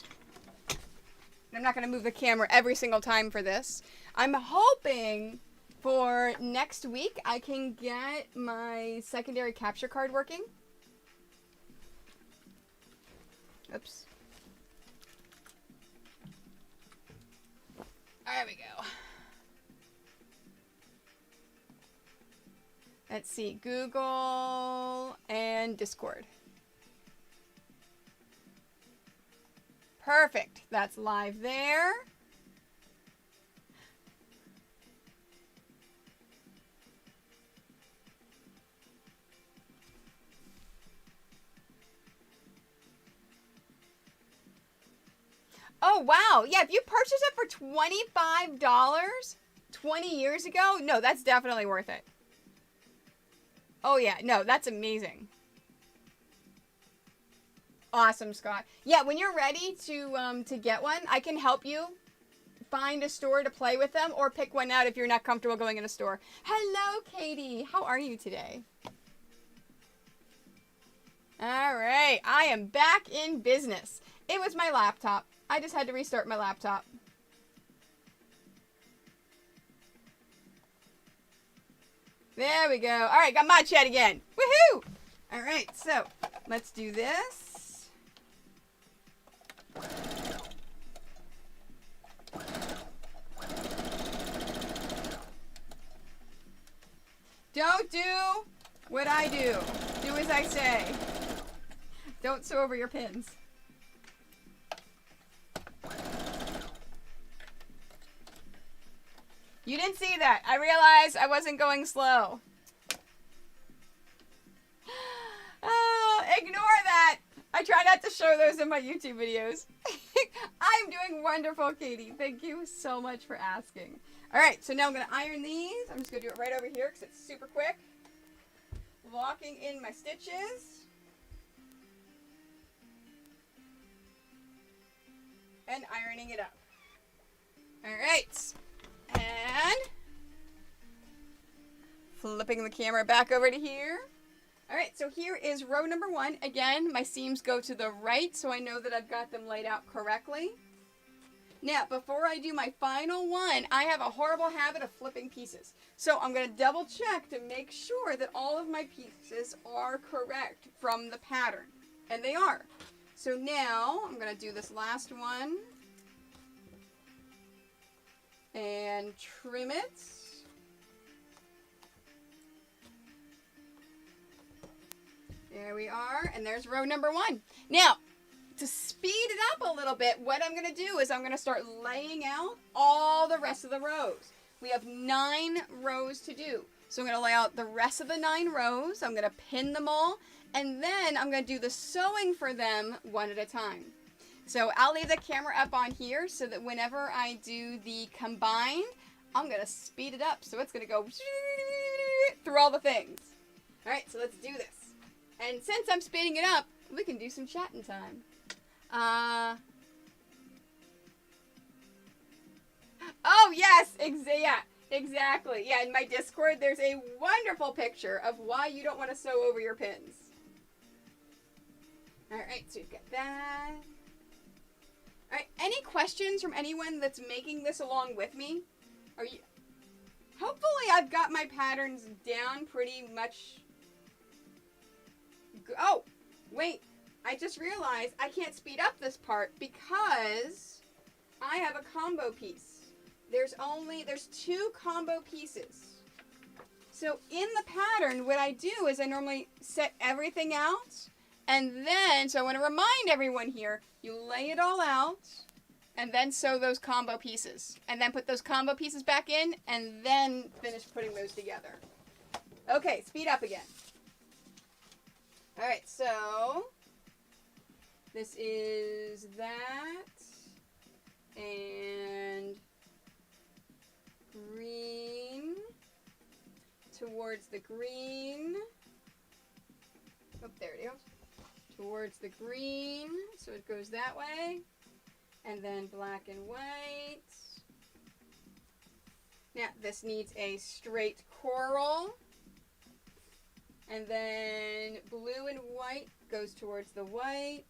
I'm not going to move the camera every single time for this. I'm hoping for next week I can get my secondary capture card working. Oops. There we go. Let's see, Google and Discord. Perfect. That's live there. Oh, wow. Yeah, if you purchased it for $25 20 years ago, no, that's definitely worth it. Oh, yeah. No, that's amazing. Awesome, Scott. Yeah, when you're ready to get one, I can help you find a store to play with them or pick one out if you're not comfortable going in a store. Hello, Katie. How are you today? All right. I am back in business. It was my laptop. I just had to restart my laptop. There we go. All right, got mod chat again. Woohoo! All right, so let's do this. Don't do what I do. Do as I say. Don't sew over your pins. You didn't see that. I realized I wasn't going slow. Ignore that. I try not to show those in my YouTube videos. I'm doing wonderful, Katie. Thank you so much for asking. All right, so now I'm going to iron these. I'm just going to do it right over here because it's super quick. Locking in my stitches. And ironing it up. All right. And flipping the camera back over to here. All right, so here is row number 1. Again, my seams go to the right, so I know that I've got them laid out correctly. Now, before I do my final one, I have a horrible habit of flipping pieces. So I'm going to double check to make sure that all of my pieces are correct from the pattern. And they are. So now I'm going to do this last one. And trim it. There we are, and there's row number 1. Now, to speed it up a little bit, what I'm going to do is I'm going to start laying out all the rest of the rows. We have 9 rows to do. So I'm going to lay out the rest of the 9 rows. I'm going to pin them all, and then I'm going to do the sewing for them one at a time. So I'll leave the camera up on here so that whenever I do the combined, I'm going to speed it up. So it's going to go through all the things. All right, so let's do this. And since I'm speeding it up, we can do some chatting time. Oh, yes, exactly. Yeah, in my Discord, there's a wonderful picture of why you don't want to sew over your pins. All right, so we've got that. All right, any questions from anyone that's making this along with me? Are you? Hopefully I've got my patterns down pretty much. Oh, wait. I just realized I can't speed up this part because I have a combo piece. There's 2 combo pieces. So in the pattern, what I do is I normally set everything out. And then, so I want to remind everyone here, you lay it all out, and then sew those combo pieces. And then put those combo pieces back in, and then finish putting those together. Okay, speed up again. All right, so this is that, and green, towards the green. Oh, there it goes. Towards the green, so it goes that way. And then black and white. Now, this needs a straight coral. And then blue and white goes towards the white.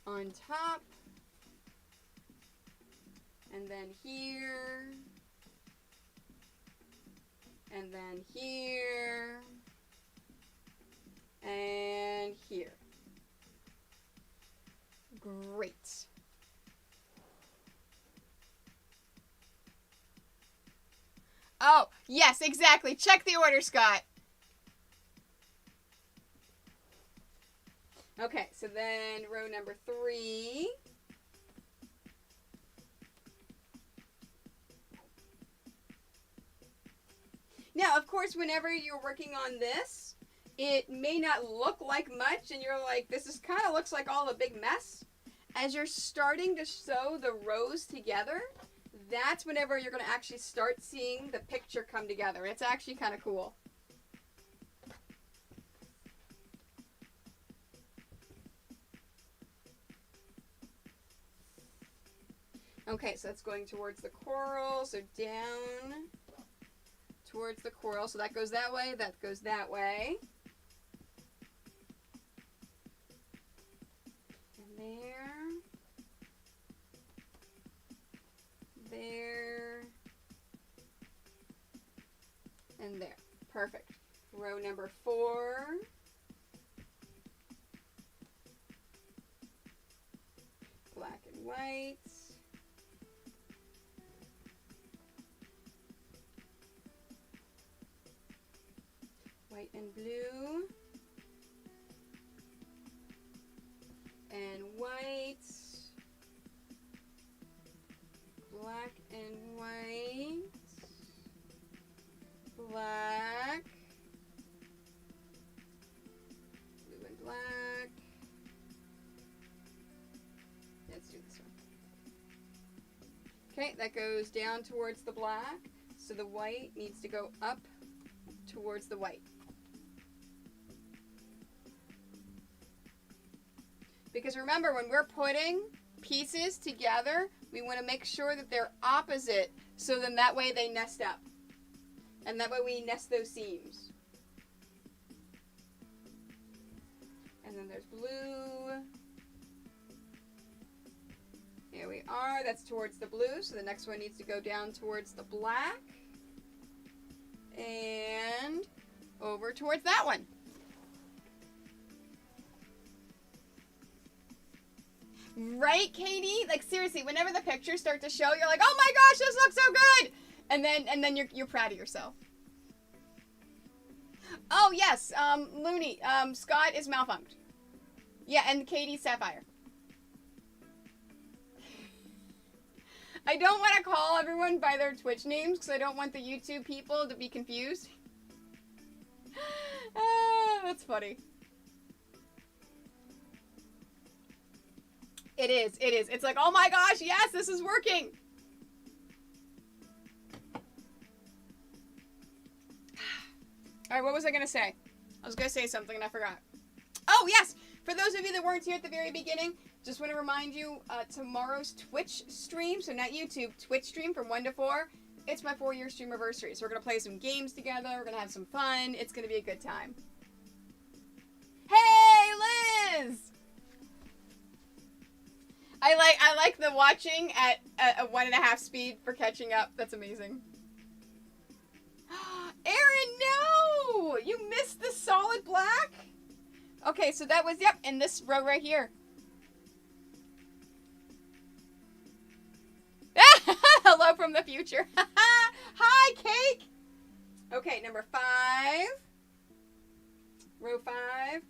On top. And then here. And then here. And here. Great. Oh, yes, exactly. Check the order, Scott. Okay, so then row number 3. Now, of course, whenever you're working on this, it may not look like much, and you're like, this is kind of looks like all a big mess. As you're starting to sew the rows together, that's whenever you're going to actually start seeing the picture come together. It's actually kind of cool. Okay, so that's going towards the coral, so down towards the coral. So that goes that way, that goes that way. And there. There. And there. Perfect. Row number 4. Black and white. White and blue. And white. Black and white. Black. Blue and black. Let's do this one. Okay, that goes down towards the black. So the white needs to go up towards the white. Because remember, when we're putting pieces together, we want to make sure that they're opposite, so then that way they nest up. And that way we nest those seams. And then there's blue. Here we are. That's towards the blue, so the next one needs to go down towards the black. And over towards that one. Right, Katie? Like, seriously, whenever the pictures start to show, you're like, oh my gosh, this looks so good! And then you're proud of yourself. Oh, yes, Looney, Scott is malfunctioned. Yeah, and Katie's Sapphire. I don't want to call everyone by their Twitch names because I don't want the YouTube people to be confused. That's funny. It is. It's like, oh my gosh, yes, this is working. All right, what was I going to say? I was going to say something and I forgot. Oh, yes. For those of you that weren't here at the very beginning, just want to remind you, tomorrow's Twitch stream, so not YouTube, Twitch stream from 1 to 4, it's my 4-year stream anniversary. So we're going to play some games together. We're going to have some fun. It's going to be a good time. Hey, Liz! I like the watching at a 1.5 speed for catching up. That's amazing. Erin, no! You missed the solid black? Okay, so that was, yep, in this row right here. Hello from the future. Hi, Cake! Okay, number 5. Row 5.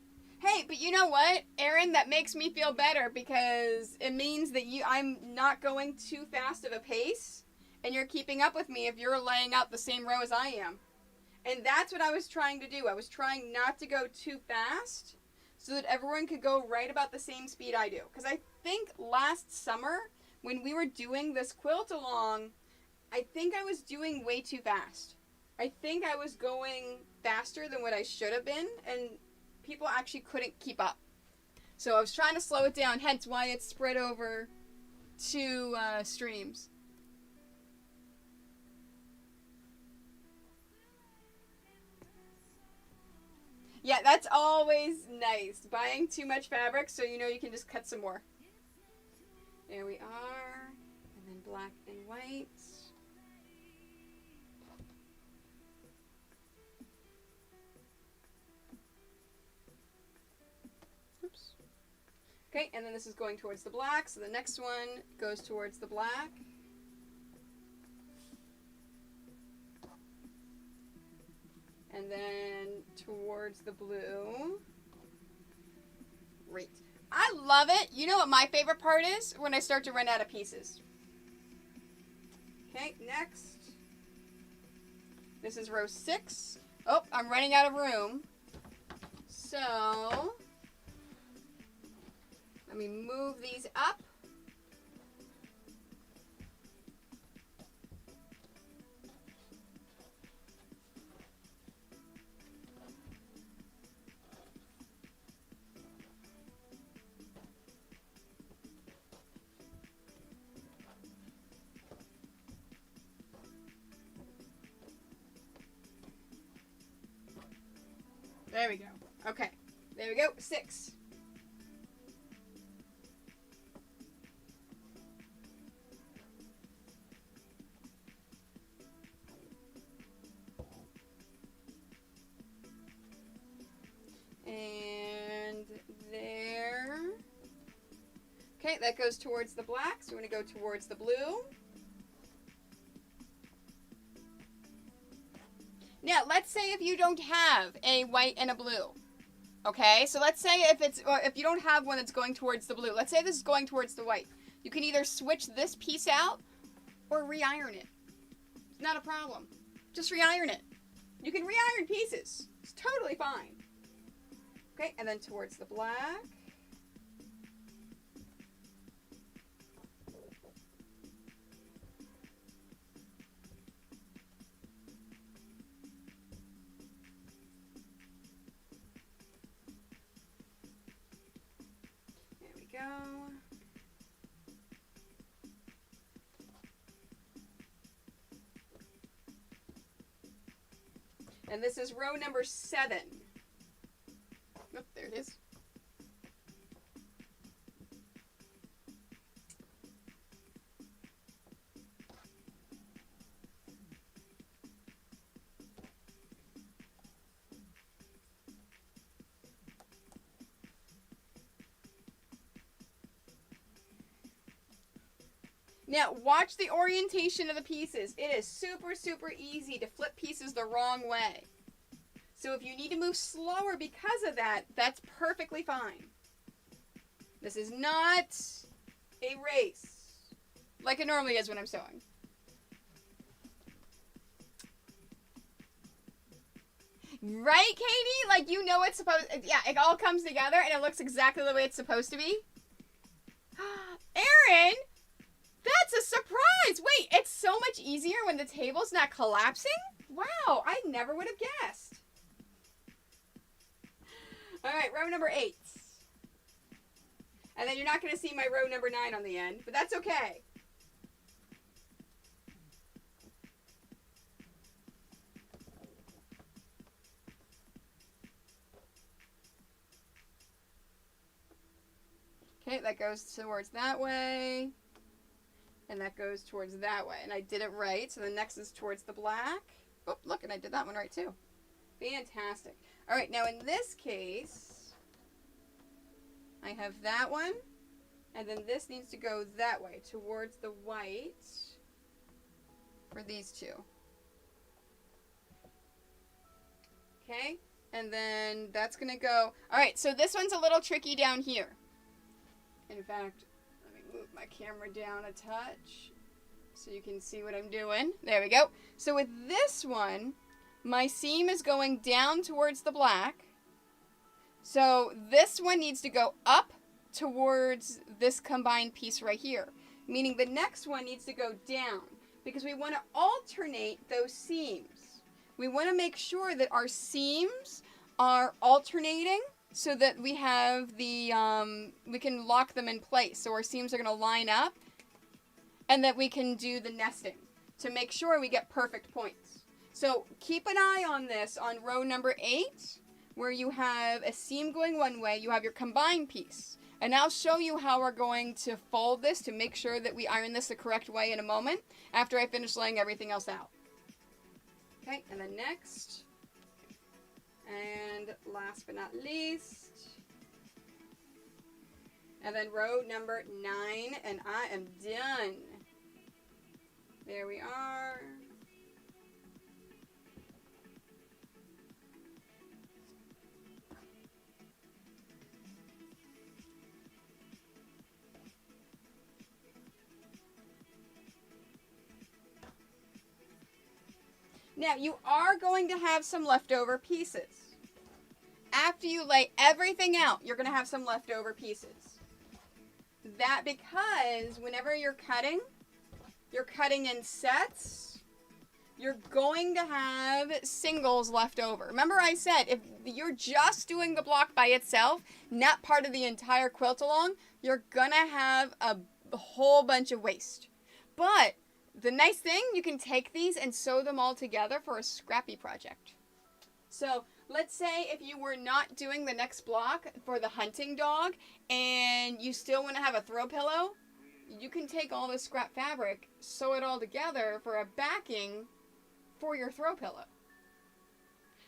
Hey, but you know what, Erin? That makes me feel better because it means that I'm not going too fast of a pace and you're keeping up with me if you're laying out the same row as I am. And that's what I was trying to do. I was trying not to go too fast so that everyone could go right about the same speed I do. Because I think last summer when we were doing this quilt along, I think I was doing way too fast. I think I was going faster than what I should have been, and people actually couldn't keep up. So I was trying to slow it down, hence why it's spread over 2 streams. Yeah, that's always nice. Buying too much fabric so you know you can just cut some more. There we are. And then black and white. Oops. Okay, and then this is going towards the black, so the next one goes towards the black. And then towards the blue. Great. I love it. You know what my favorite part is? When I start to run out of pieces. Okay, next. This is row 6. Oh, I'm running out of room. So, let me move these up. There we go. Okay. There we go. 6. And there. Okay, that goes towards the black, so we're going to go towards the blue. Now, let's say if you don't have a white and a blue, okay? So let's say if you don't have one that's going towards the blue, let's say this is going towards the white. You can either switch this piece out or re-iron it. It's not a problem. Just re-iron it. You can re-iron pieces. It's totally fine. Okay, and then towards the black. Go. And this is row number 7. Oh, there it is. Now, watch the orientation of the pieces. It is super, super easy to flip pieces the wrong way. So if you need to move slower because of that, that's perfectly fine. This is not a race like it normally is when I'm sewing. Right, Katie? Like, you know it's supposed... Yeah, it all comes together and it looks exactly the way it's supposed to be. Erin! That's a surprise! Wait, it's so much easier when the table's not collapsing? Wow, I never would have guessed. Alright, row number 8. And then you're not going to see my row number 9 on the end, but that's okay. Okay, that goes towards that way. And that goes towards that way. And I did it right. So the next is towards the black. Oh, look, and I did that one right too. Fantastic. All right, now in this case, I have that one. And then this needs to go that way, towards the white for these two. Okay, and then that's going to go. All right, so this one's a little tricky down here. In fact, let me move my camera down a touch so you can see what I'm doing. There we go. So with this one, my seam is going down towards the black. So this one needs to go up towards this combined piece right here. Meaning the next one needs to go down because we want to alternate those seams. we want to make sure that our seams are alternating so that we have the, we can lock them in place. So our seams are going to line up and that we can do the nesting to make sure we get perfect points. So keep an eye on this on row number 8, where you have a seam going one way, you have your combined piece. And I'll show you how we're going to fold this to make sure that we iron this the correct way in a moment after I finish laying everything else out. Okay, and then next, and last but not least, and then row number 9, and I am done. There we are. Now, you are going to have some leftover pieces. After you lay everything out, you're going to have some leftover pieces. That because whenever you're cutting in sets, you're going to have singles left over. Remember I said, if you're just doing the block by itself, not part of the entire quilt along, you're going to have a whole bunch of waste. But the nice thing, you can take these and sew them all together for a scrappy project. So let's say if you were not doing the next block for the hunting dog and you still want to have a throw pillow, you can take all this scrap fabric, sew it all together for a backing for your throw pillow.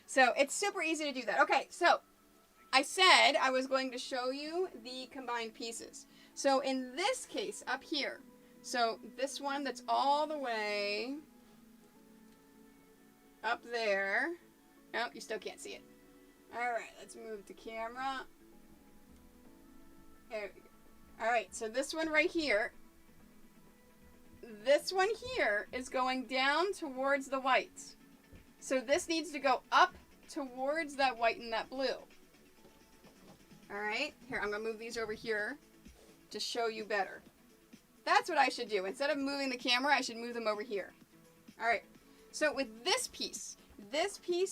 So it's super easy to do that. Okay, so I said I was going to show you the combined pieces. So in this case up here, so this one that's all the way up there. No, you still can't see it. All right, let's move the camera. There we go. All right, so this one right here, this one here is going down towards the white. So this needs to go up towards that white and that blue. All right, here, I'm gonna move these over here to show you better. That's what I should do. Instead of moving the camera, I should move them over here. All right, so with this piece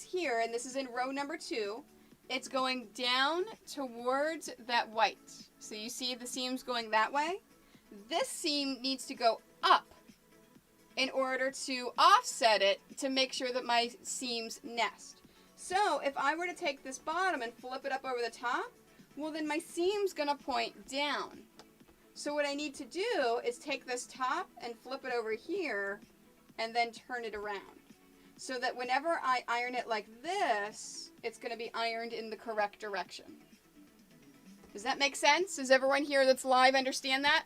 here, and this is in row number 2, it's going down towards that white. So you see the seams going that way? This seam needs to go up in order to offset it to make sure that my seams nest. So if I were to take this bottom and flip it up over the top, well then my seam's gonna point down. So what I need to do is take this top and flip it over here and then turn it around. So that whenever I iron it like this, it's going to be ironed in the correct direction. Does that make sense? Does everyone here that's live understand that?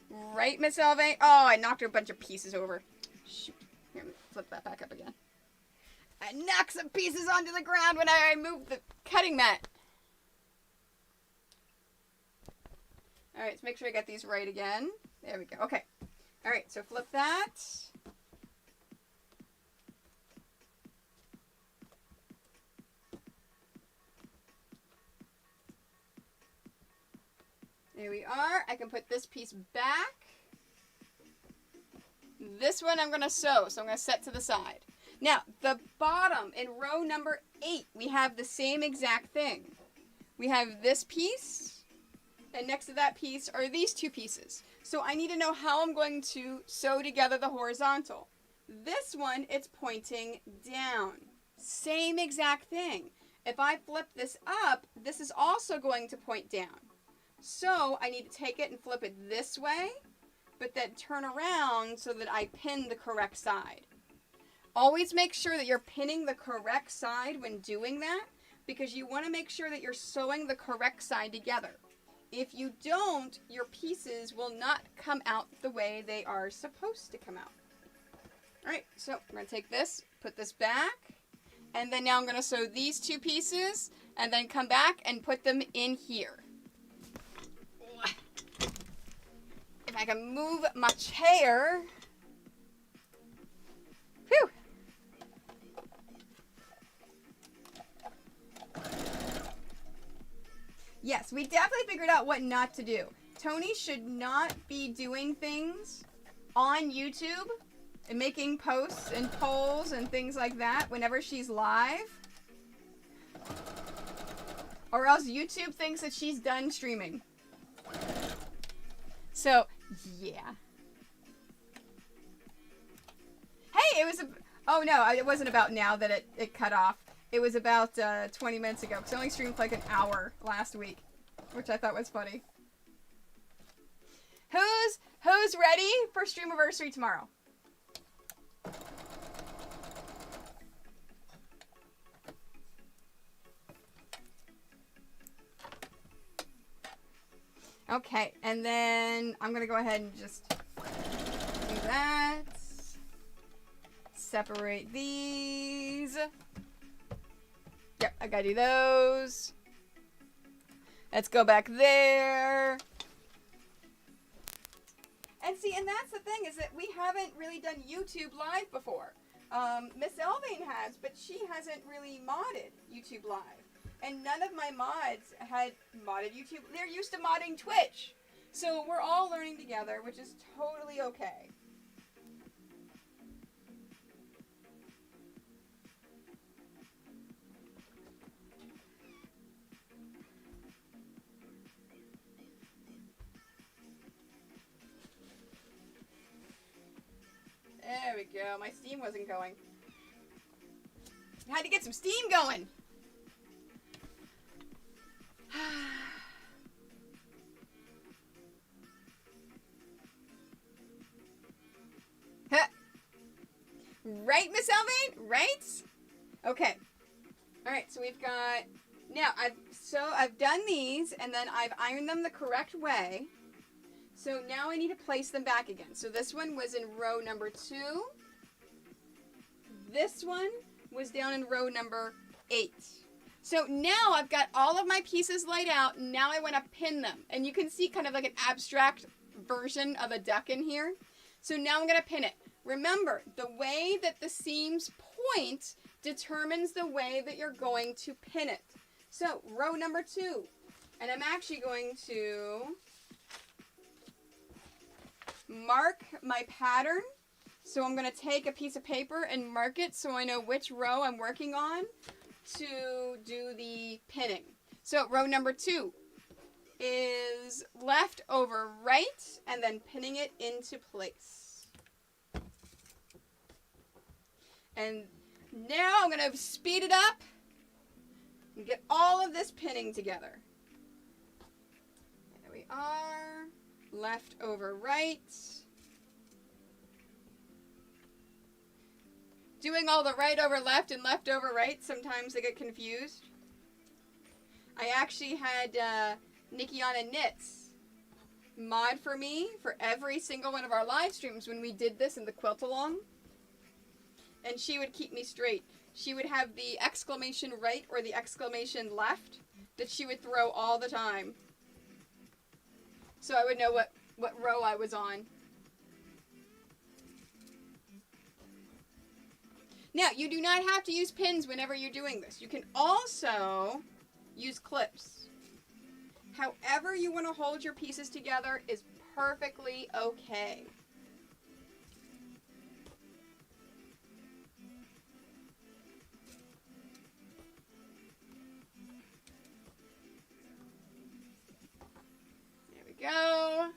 Right, Miss Elvay? Oh, I knocked a bunch of pieces over. Shoot. Here, flip that back up again. I knocked some pieces onto the ground when I moved the cutting mat. All right, let's make sure I got these right again. There we go. Okay. All right, so flip that. There we are. I can put this piece back. This one I'm going to sew, so I'm going to set to the side. Now, the bottom in row number 8, we have the same exact thing. We have this piece, and next to that piece are these two pieces. So I need to know how I'm going to sew together the horizontal. This one, it's pointing down. Same exact thing. If I flip this up, this is also going to point down. So I need to take it and flip it this way, but then turn around so that I pin the correct side. Always make sure that you're pinning the correct side when doing that, because you want to make sure that you're sewing the correct side together. If you don't, your pieces will not come out the way they are supposed to come out. Alright, so I'm going to take this, put this back, and then now I'm going to sew these two pieces, and then come back and put them in here. If I can move my chair. Whew. Yes, we definitely figured out what not to do. Toni should not be doing things on YouTube and making posts and polls and things like that whenever she's live. Or else YouTube thinks that she's done streaming. So, yeah. Hey, it was a... Oh, no, it wasn't about now that it cut off. It was about 20 minutes ago, because I only streamed for like an hour last week, which I thought was funny. Who's ready for Streamiversary tomorrow? Okay, and then I'm gonna go ahead and just do that. Separate these. Yep, I gotta do those. Let's go back there. And see, and that's the thing, is that we haven't really done YouTube Live before. Miss Elvane has, but she hasn't really modded YouTube Live. And none of my mods had modded YouTube. They're used to modding Twitch. So we're all learning together, which is totally okay. There we go. My steam wasn't going. I had to get some steam going. Right, Miss Elvane? Right? Okay. Alright, so we've got... Now, I've done these, and then I've ironed them the correct way. So now I need to place them back again. So this one was in row number 2. This one was down in row number 8. So now I've got all of my pieces laid out. Now I want to pin them. And you can see kind of like an abstract version of a duck in here. So now I'm going to pin it. Remember, the way that the seams point determines the way that you're going to pin it. So row number 2. And I'm actually going to mark my pattern. So I'm going to take a piece of paper and mark it so I know which row I'm working on to do the pinning. So row number 2 is left over right and then pinning it into place. And now I'm going to speed it up and get all of this pinning together. There we are. Left over right. Doing all the right over left and left over right, sometimes they get confused. I actually had Nikki on a Knits mod for me for every single one of our live streams when we did this in the quilt along. And she would keep me straight. She would have the exclamation right or the exclamation left that she would throw all the time. So I would know what row I was on. Now, you do not have to use pins whenever you're doing this. You can also use clips. However you want to hold your pieces together is perfectly okay. There we go.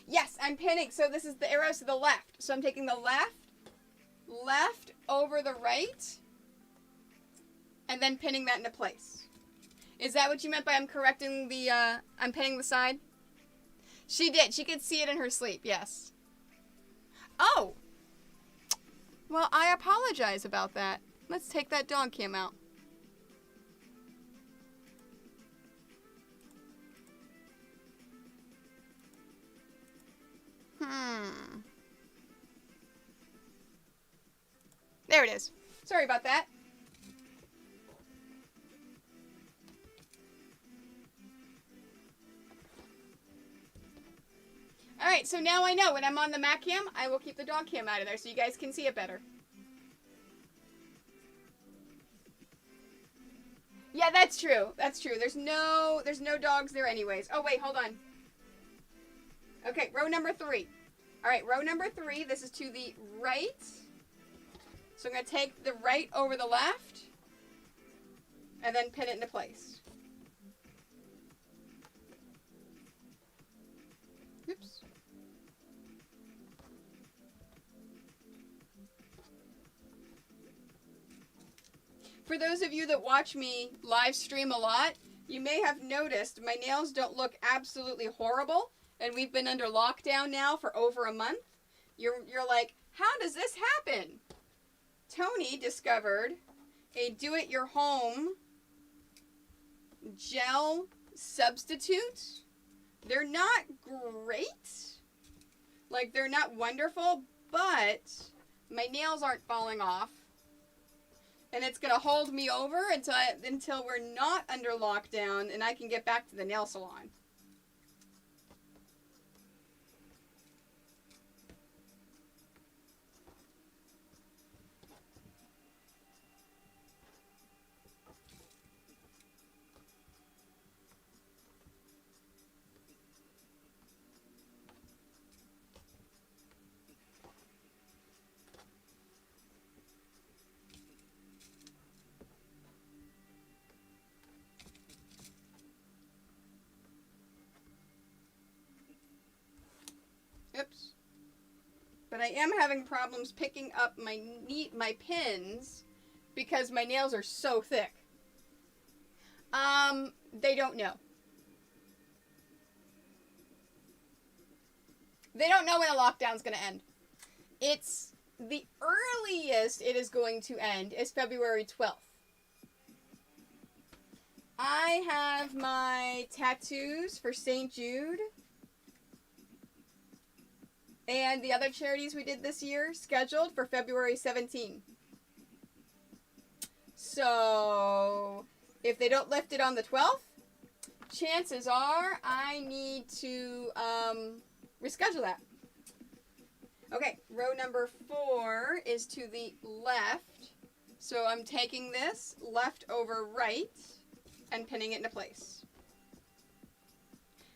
Yes, I'm pinning. So this is the arrows to the left. So I'm taking the left over the right, and then pinning that into place. Is that what you meant by I'm correcting the, I'm pinning the side? She did. She could see it in her sleep, yes. Oh! Well, I apologize about that. Let's take that dog cam out. There it is. Sorry about that. Alright, so now I know when I'm on the Mac cam, I will keep the dog cam out of there so you guys can see it better. Yeah, that's true. That's true. There's no dogs there anyways. Oh, wait, hold on. Okay, row number 3. All right, row number 3, this is to the right. So I'm going to take the right over the left and then pin it into place. Oops. For those of you that watch me live stream a lot, you may have noticed my nails don't look absolutely horrible, and we've been under lockdown now for over a month. You're like, how does this happen? Toni discovered a do-it-your-home gel substitute. They're not great. Like, they're not wonderful, but my nails aren't falling off. And it's going to hold me over until we're not under lockdown and I can get back to the nail salon. Oops. But I am having problems picking up my pins because my nails are so thick. They don't know. They don't know when the lockdown's going to end. It's the earliest it is going to end is February 12th. I have my tattoos for St. Jude and the other charities we did this year scheduled for February 17. So if they don't lift it on the 12th, chances are I need to reschedule that. Okay, row number 4 is to the left. So I'm taking this left over right and pinning it into place.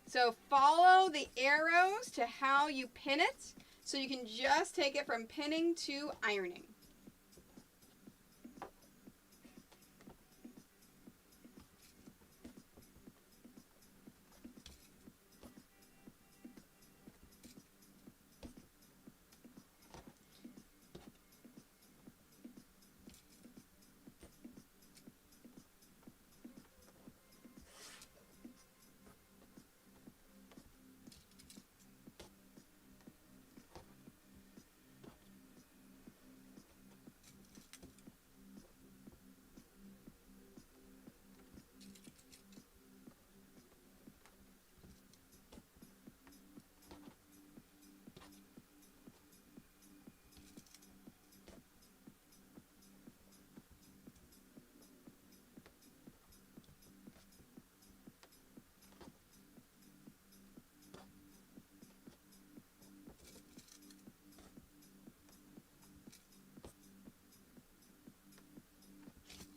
So follow the arrows to how you pin it, so you can just take it from pinning to ironing.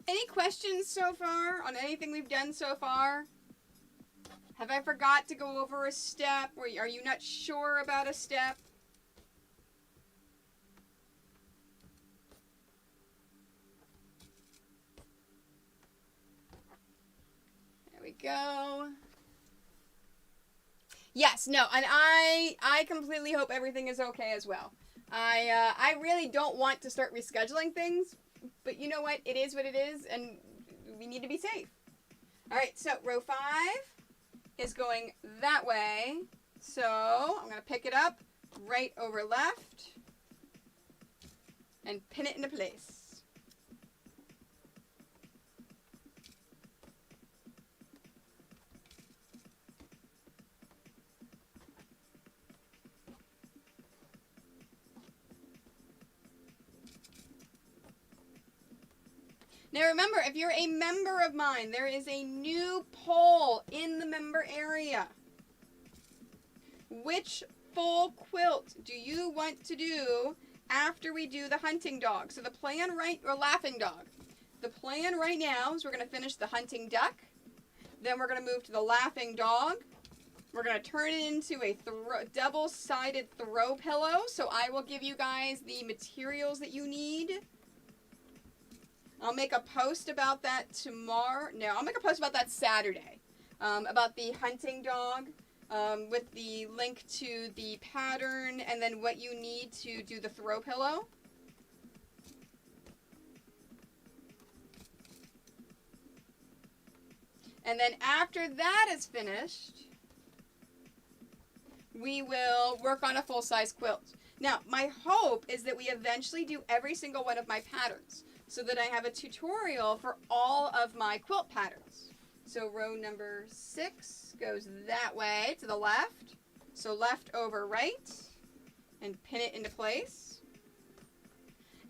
Any questions so far on anything we've done so far? Have I forgot to go over a step? Or are you not sure about a step? There we go. Yes, no, and I completely hope everything is okay as well. I really don't want to start rescheduling things, but you know what? It is what it is, and we need to be safe. All right, so row 5 is going that way. So I'm going to pick it up right over left and pin it into place. Now remember, if you're a member of mine, there is a new poll in the member area. Which full quilt do you want to do after we do the hunting dog? So the play on right or laughing dog. the plan right now is we're going to finish the hunting duck. Then we're going to move to the laughing dog. We're going to turn it into a double-sided throw pillow. So I will give you guys the materials that you need. I'll make a post about that tomorrow. No, I'll make a post about that Saturday. About the hunting dog. With the link to the pattern and then what you need to do the throw pillow. And then after that is finished, we will work on a full-size quilt. Now, my hope is that we eventually do every single one of my patterns so that I have a tutorial for all of my quilt patterns. So row number 6 goes that way to the left. So left over right and pin it into place.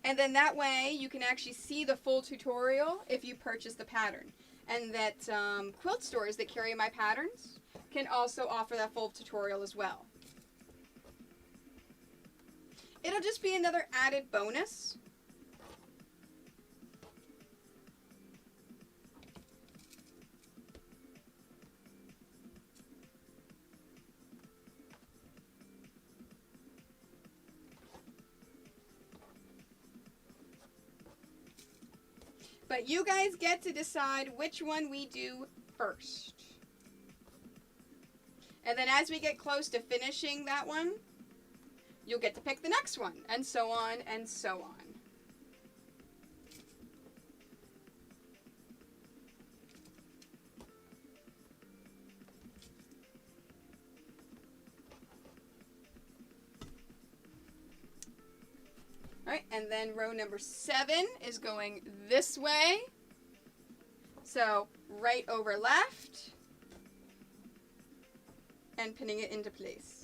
And then that way you can actually see the full tutorial if you purchase the pattern. And that quilt stores that carry my patterns can also offer that full tutorial as well. It'll just be another added bonus. But you guys get to decide which one we do first. And then as we get close to finishing that one, you'll get to pick the next one, and so on and so on. All right, and then row number 7 is going this way. So right over left and pinning it into place.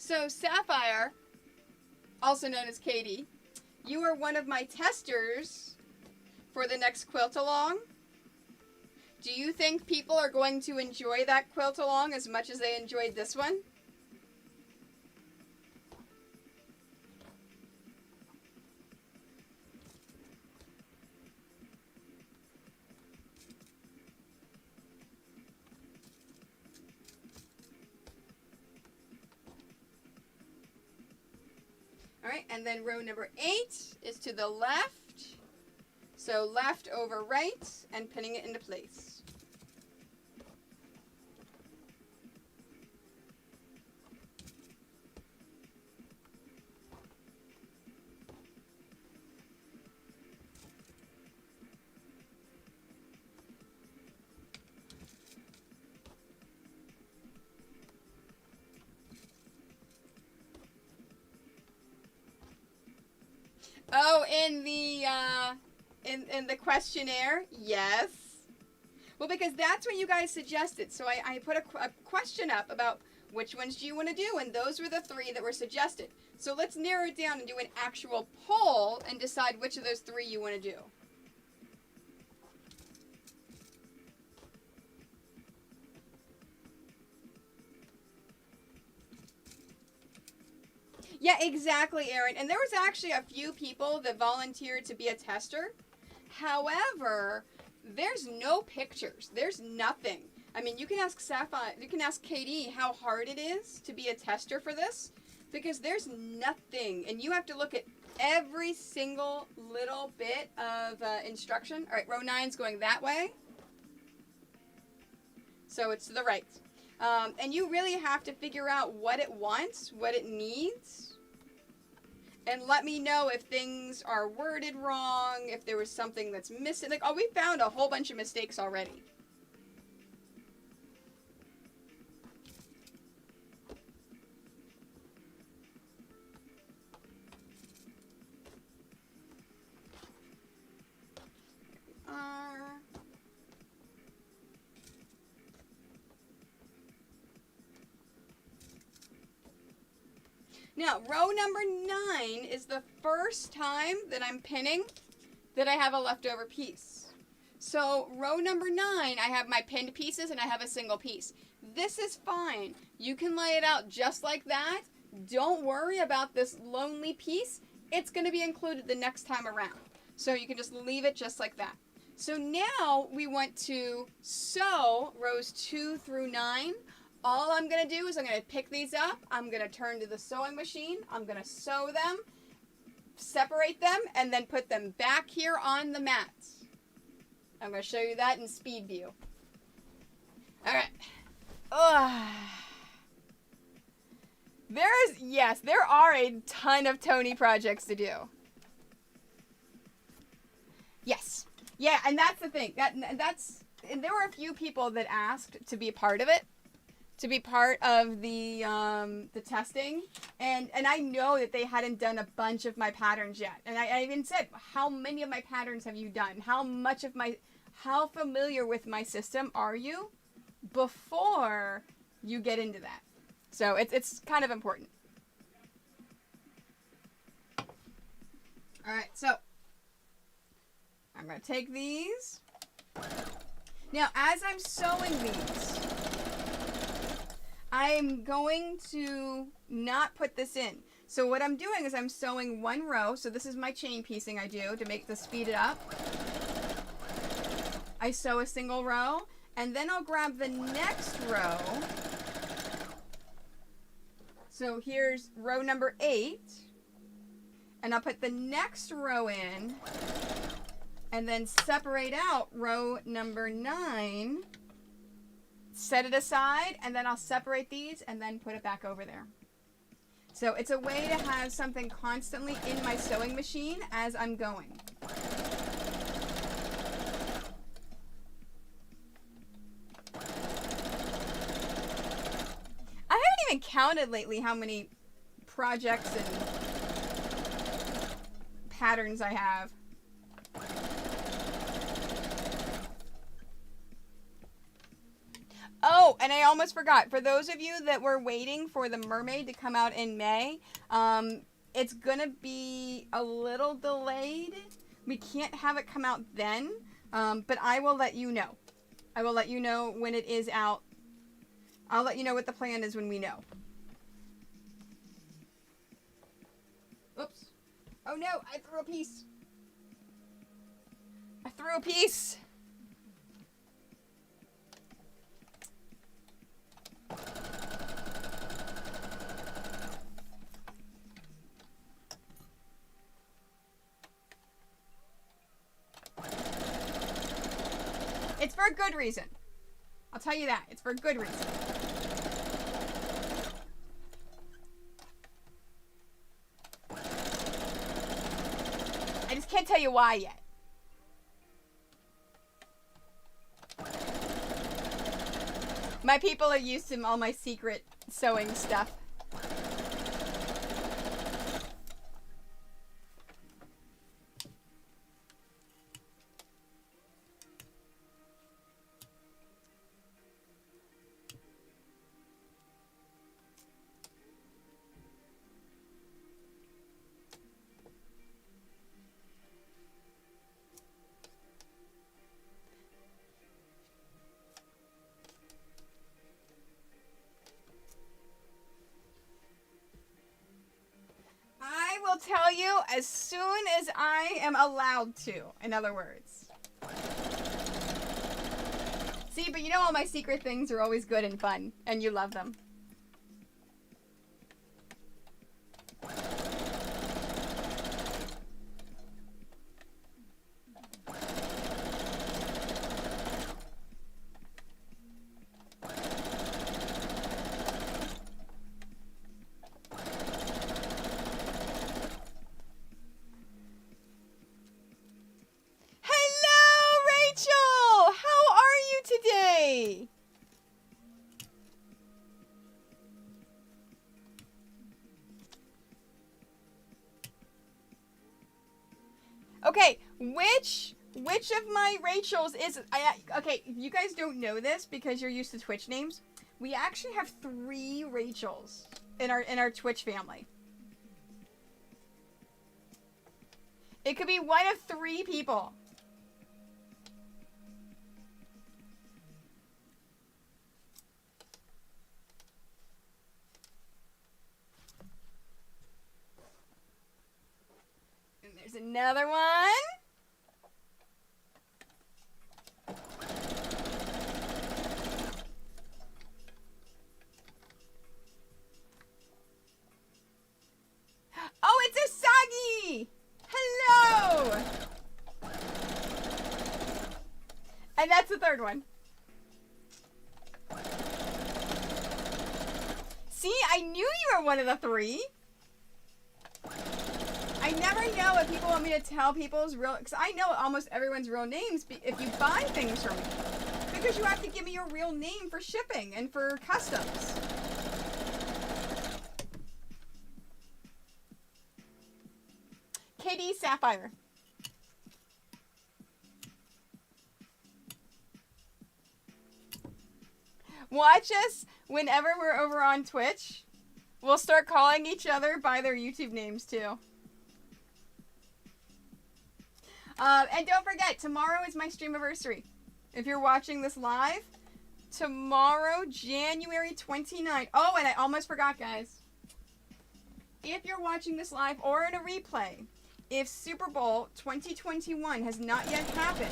So Sapphire, also known as Katie, you are one of my testers for the next quilt along. Do you think people are going to enjoy that quilt along as much as they enjoyed this one? All right, and then row number 8 is to the left. So left over right and pinning it into place. Oh, in the questionnaire, yes. Well, because that's what you guys suggested. So I put a question up about which ones do you want to do, and those were the 3 that were suggested. So let's narrow it down and do an actual poll and decide which of those 3 you want to do. Yeah, exactly, Erin. And there was actually a few people that volunteered to be a tester. However, there's no pictures. There's nothing. I mean, you can ask Sapphire, you can ask Katie how hard it is to be a tester for this, because there's nothing. And you have to look at every single little bit of instruction. All right, row 9's going that way. So it's to the right. And you really have to figure out what it wants, what it needs. And let me know if things are worded wrong, if there was something that's missing. Like, oh, we found a whole bunch of mistakes already. Now, row number 9 is the first time that I'm pinning that I have a leftover piece. So row number 9, I have my pinned pieces and I have a single piece. This is fine. You can lay it out just like that. Don't worry about this lonely piece. It's going to be included the next time around. So you can just leave it just like that. So now we want to sew rows 2 through 9. All I'm going to do is I'm going to pick these up. I'm going to turn to the sewing machine. I'm going to sew them, separate them, and then put them back here on the mats. I'm going to show you that in speed view. All right. There are a ton of Toni projects to do. Yes. Yeah, and that's the thing. And there were a few people that asked to be a part of it, to be part of the testing, and I know that they hadn't done a bunch of my patterns yet. And I even said, how many of my patterns have you done? How familiar with my system are you before you get into that? So it's kind of important. All right, so I'm going to take these. Now, as I'm sewing these, I'm going to not put this in. So what I'm doing is I'm sewing one row. So this is my chain piecing I do to make this speed it up. I sew a single row, and then I'll grab the next row. So here's row number 8, and I'll put the next row in, and then separate out row number 9, set it aside, and then I'll separate these and then put it back over there. So it's a way to have something constantly in my sewing machine as I'm going. I haven't even counted lately how many projects and patterns I have. Oh, and I almost forgot. For those of you that were waiting for the mermaid to come out in May, it's going to be a little delayed. We can't have it come out then, but I will let you know. I will let you know when it is out. I'll let you know what the plan is when we know. Oops. Oh no, I threw a piece. I threw a piece. It's for a good reason. I'll tell you that. It's for a good reason. I just can't tell you why yet. My people are used to all my secret sewing stuff. Will tell you as soon as I am allowed to, in other words. See, but you know all my secret things are always good and fun, and you love them. Okay, which of my Rachels is... okay, you guys don't know this because you're used to Twitch names. We actually have 3 Rachels in our Twitch family. It could be one of 3 people. And there's another one. Oh, it's Usagi! Hello! And that's the 3rd one. See, I knew you were one of the 3. I never know if people want me to tell people's real... Because I know almost everyone's real names if you buy things from me. Because you have to give me your real name for shipping and for customs. Katie Sapphire. Watch us whenever we're over on Twitch. We'll start calling each other by their YouTube names too. And don't forget, tomorrow is my streamiversary. If you're watching this live, tomorrow, January 29th. Oh, and I almost forgot, guys. If you're watching this live or in a replay, if Super Bowl 2021 has not yet happened,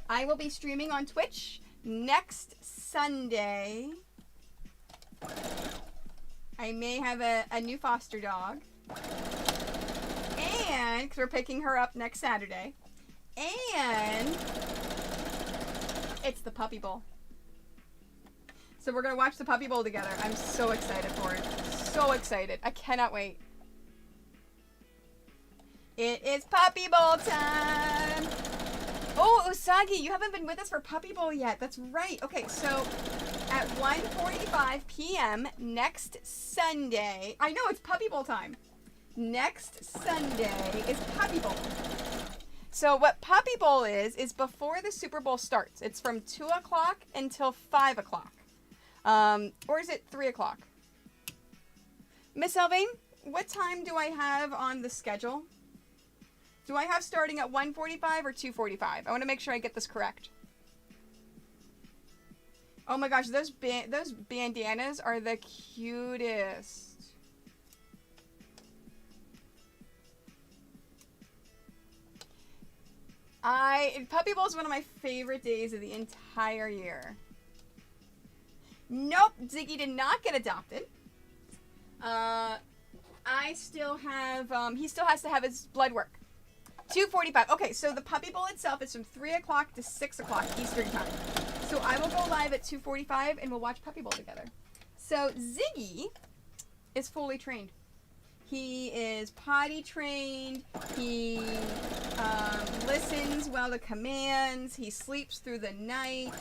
I will be streaming on Twitch next Sunday. I may have a new foster dog. And, because we're picking her up next Saturday. And it's the Puppy Bowl. So we're going to watch the Puppy Bowl together. I'm so excited for it. So excited. I cannot wait. It is Puppy Bowl time. Oh, Usagi, you haven't been with us for Puppy Bowl yet. That's right. Okay, so at 1:45 p.m. next Sunday. I know, it's Puppy Bowl time. Next Sunday is Puppy Bowl. So what Puppy Bowl is before the Super Bowl starts. It's from 2 o'clock until 5 o'clock. Or is it 3 o'clock? Miss Elvain, what time do I have on the schedule? Do I have starting at 1:45 or 2:45? I want to make sure I get this correct. Oh my gosh, those bandanas are the cutest. Puppy Bowl is one of my favorite days of the entire year. Nope, Ziggy did not get adopted. I still have, he still has to have his blood work. 2:45. Okay, so the Puppy Bowl itself is from 3 o'clock to 6 o'clock Eastern time. So I will go live at 2:45 and we'll watch Puppy Bowl together. So Ziggy is fully trained. He is potty trained. He listens well to commands. He sleeps through the night.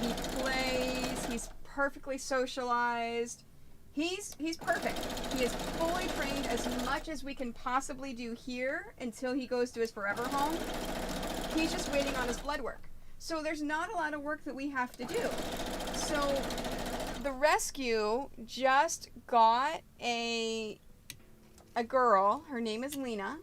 He plays. He's perfectly socialized. He's perfect. He is fully trained as much as we can possibly do here until he goes to his forever home. He's just waiting on his blood work. So there's not a lot of work that we have to do. So the rescue just got a girl. Her name is Lena.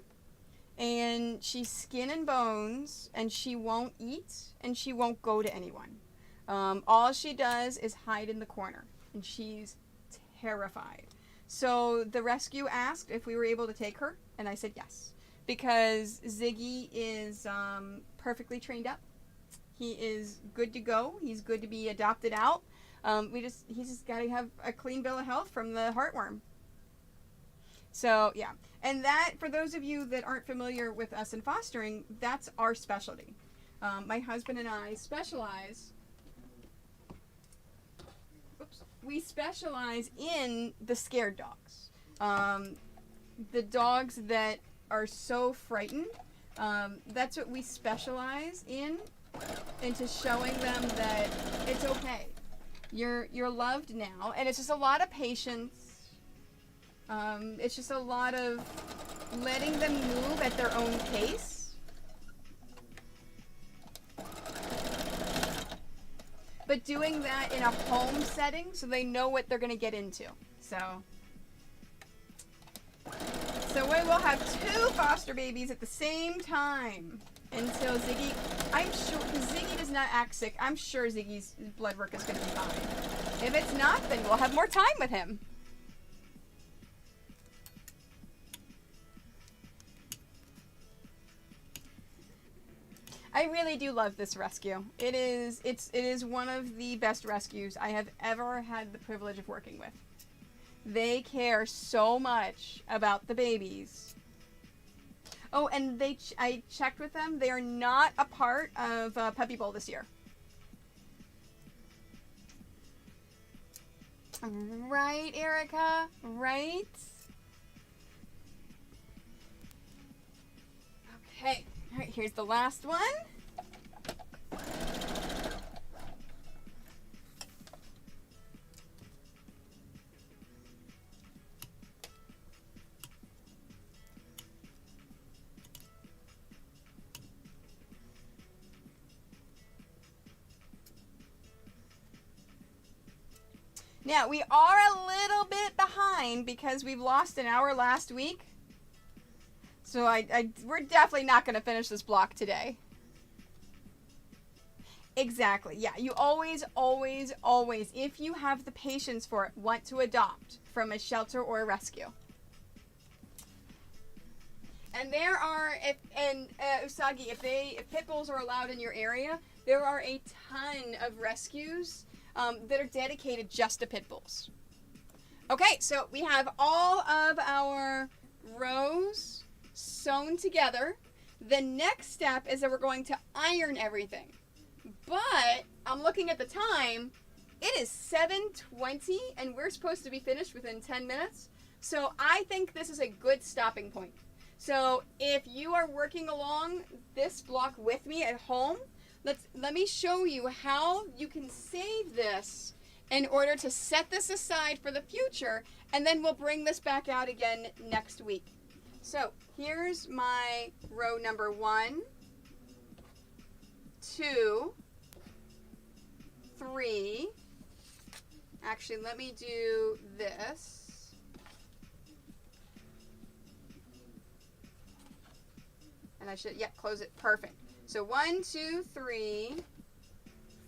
And she's skin and bones, and she won't eat, and she won't go to anyone. All she does is hide in the corner, and she's terrified. So the rescue asked if we were able to take her, and I said yes, because Ziggy is perfectly trained up. He is good to go. He's good to be adopted out. He's just got to have a clean bill of health from the heartworm. So yeah, and that, for those of you that aren't familiar with us in fostering, that's our specialty. My husband and I specialize. We specialize in the scared dogs. The dogs that are so frightened. That's what we specialize in, into showing them that it's okay. You're loved now, and it's just a lot of patience. It's just a lot of letting them move at their own pace. But doing that in a home setting so they know what they're going to get into. So So we will have 2 foster babies at the same time until Ziggy, I'm sure, because Ziggy does not act sick, I'm sure Ziggy's blood work is going to be fine. If it's not, then we'll have more time with him. I really do love this rescue. It is one of the best rescues I have ever had the privilege of working with. They care so much about the babies. Oh, and I checked with them. They are not a part of Puppy Bowl this year. Right, Erica? Right? Okay. All right, here's the last one. Now, we are a little bit behind because we've lost an hour last week. So we're definitely not going to finish this block today. Exactly. Yeah, you always, if you have the patience for it, want to adopt from a shelter or a rescue. And there are, Usagi, if pit bulls are allowed in your area, there are a ton of rescues that are dedicated just to pit bulls. Okay, so we have all of our rows sewn together. The next step is that we're going to iron everything. But I'm looking at the time. It is 7:20 and we're supposed to be finished within 10 minutes. So I think this is a good stopping point. So if you are working along this block with me at home, let me show you how you can save this in order to set this aside for the future, and then we'll bring this back out again next week. So here's my row number 1, 2, 3. Actually, let me do this. And I should, close it. Perfect. So 1, 2, 3,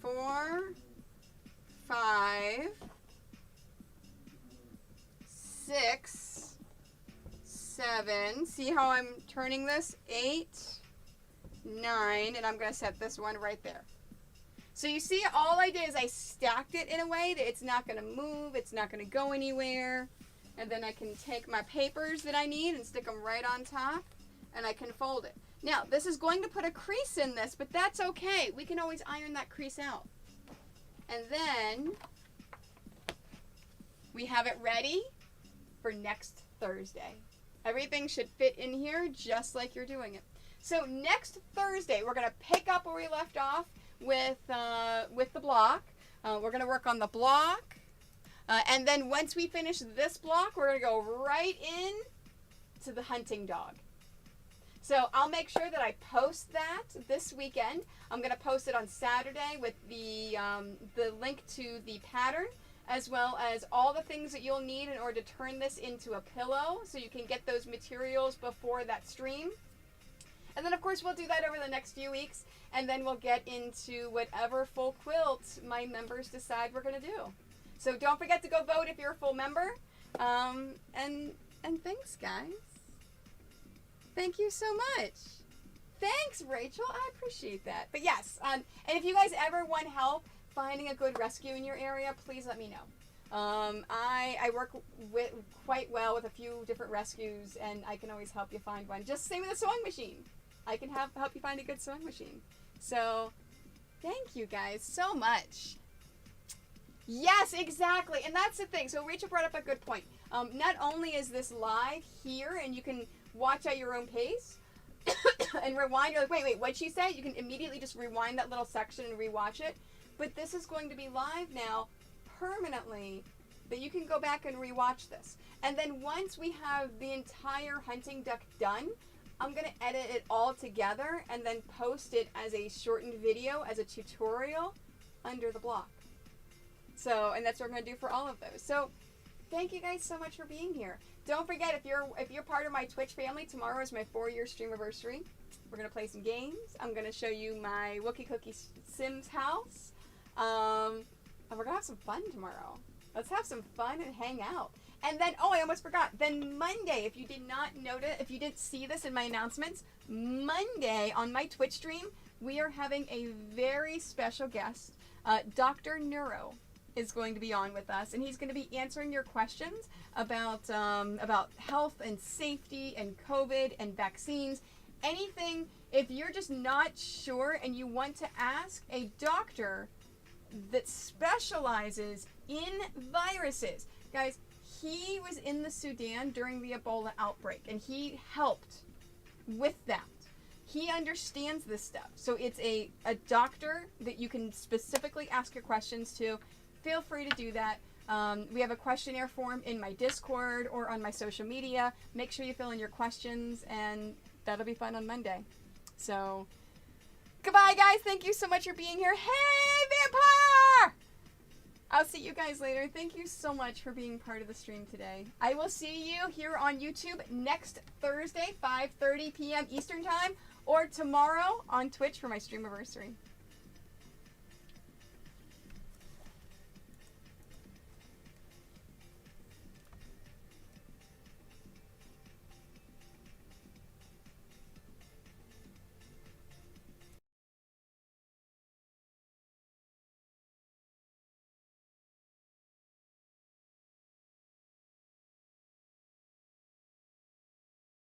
4, 5, 6, 7. See how I'm turning this? 8, 9, and I'm going to set this one right there. So you see, all I did is I stacked it in a way that it's not going to move, it's not going to go anywhere. And then I can take my papers that I need and stick them right on top, and I can fold it. Now, this is going to put a crease in this, but that's okay. We can always iron that crease out. And then we have it ready for next Thursday. Everything should fit in here just like you're doing it. So next Thursday, we're going to pick up where we left off with the block. We're going to work on the block. And then once we finish this block, we're going to go right in to the hunting dog. So I'll make sure that I post that this weekend. I'm going to post it on Saturday with the link to the pattern, as well as all the things that you'll need in order to turn this into a pillow, so you can get those materials before that stream. And then, of course, we'll do that over the next few weeks, and then we'll get into whatever full quilt my members decide we're going to do. So don't forget to go vote if you're a full member. And thanks, guys. Thank you so much. Thanks, Rachel. I appreciate that. But yes, and if you guys ever want help finding a good rescue in your area, please let me know. I work quite well with a few different rescues, and I can always help you find one. Just same with a sewing machine. I can help you find a good sewing machine. So thank you guys so much. Yes, exactly. And that's the thing. So Rachel brought up a good point. Not only is this live here, and you can watch at your own pace and rewind. You're like, wait, what'd she say? You can immediately just rewind that little section and rewatch it. But this is going to be live now permanently, that you can go back and rewatch this. And then once we have the entire hunting duck done, I'm going to edit it all together and then post it as a shortened video, as a tutorial under the block. So, and that's what I'm going to do for all of those. So thank you guys so much for being here. Don't forget, if you're part of my Twitch family, tomorrow is my 4-year stream anniversary. We're gonna play some games. I'm gonna show you my Wookie Cookie Sims house. And we're gonna have some fun tomorrow. Let's have some fun and hang out. And then, oh, I almost forgot. Then Monday, if you did not notice, if you didn't see this in my announcements, Monday on my Twitch stream, we are having a very special guest. Dr. Neuro is going to be on with us, and he's going to be answering your questions about health and safety and COVID and vaccines. Anything, if you're just not sure and you want to ask a doctor that specializes in viruses. Guys, he was in the Sudan during the Ebola outbreak, and he helped with that. He understands this stuff. So it's a doctor that you can specifically ask your questions to. Feel free to do that. We have a questionnaire form in my Discord or on my social media. Make sure you fill in your questions, and that'll be fun on Monday. So, goodbye, guys. Thank you so much for being here. Hey, Vampire! I'll see you guys later. Thank you so much for being part of the stream today. I will see you here on YouTube next Thursday, 5:30 p.m. Eastern Time, or tomorrow on Twitch for my stream anniversary.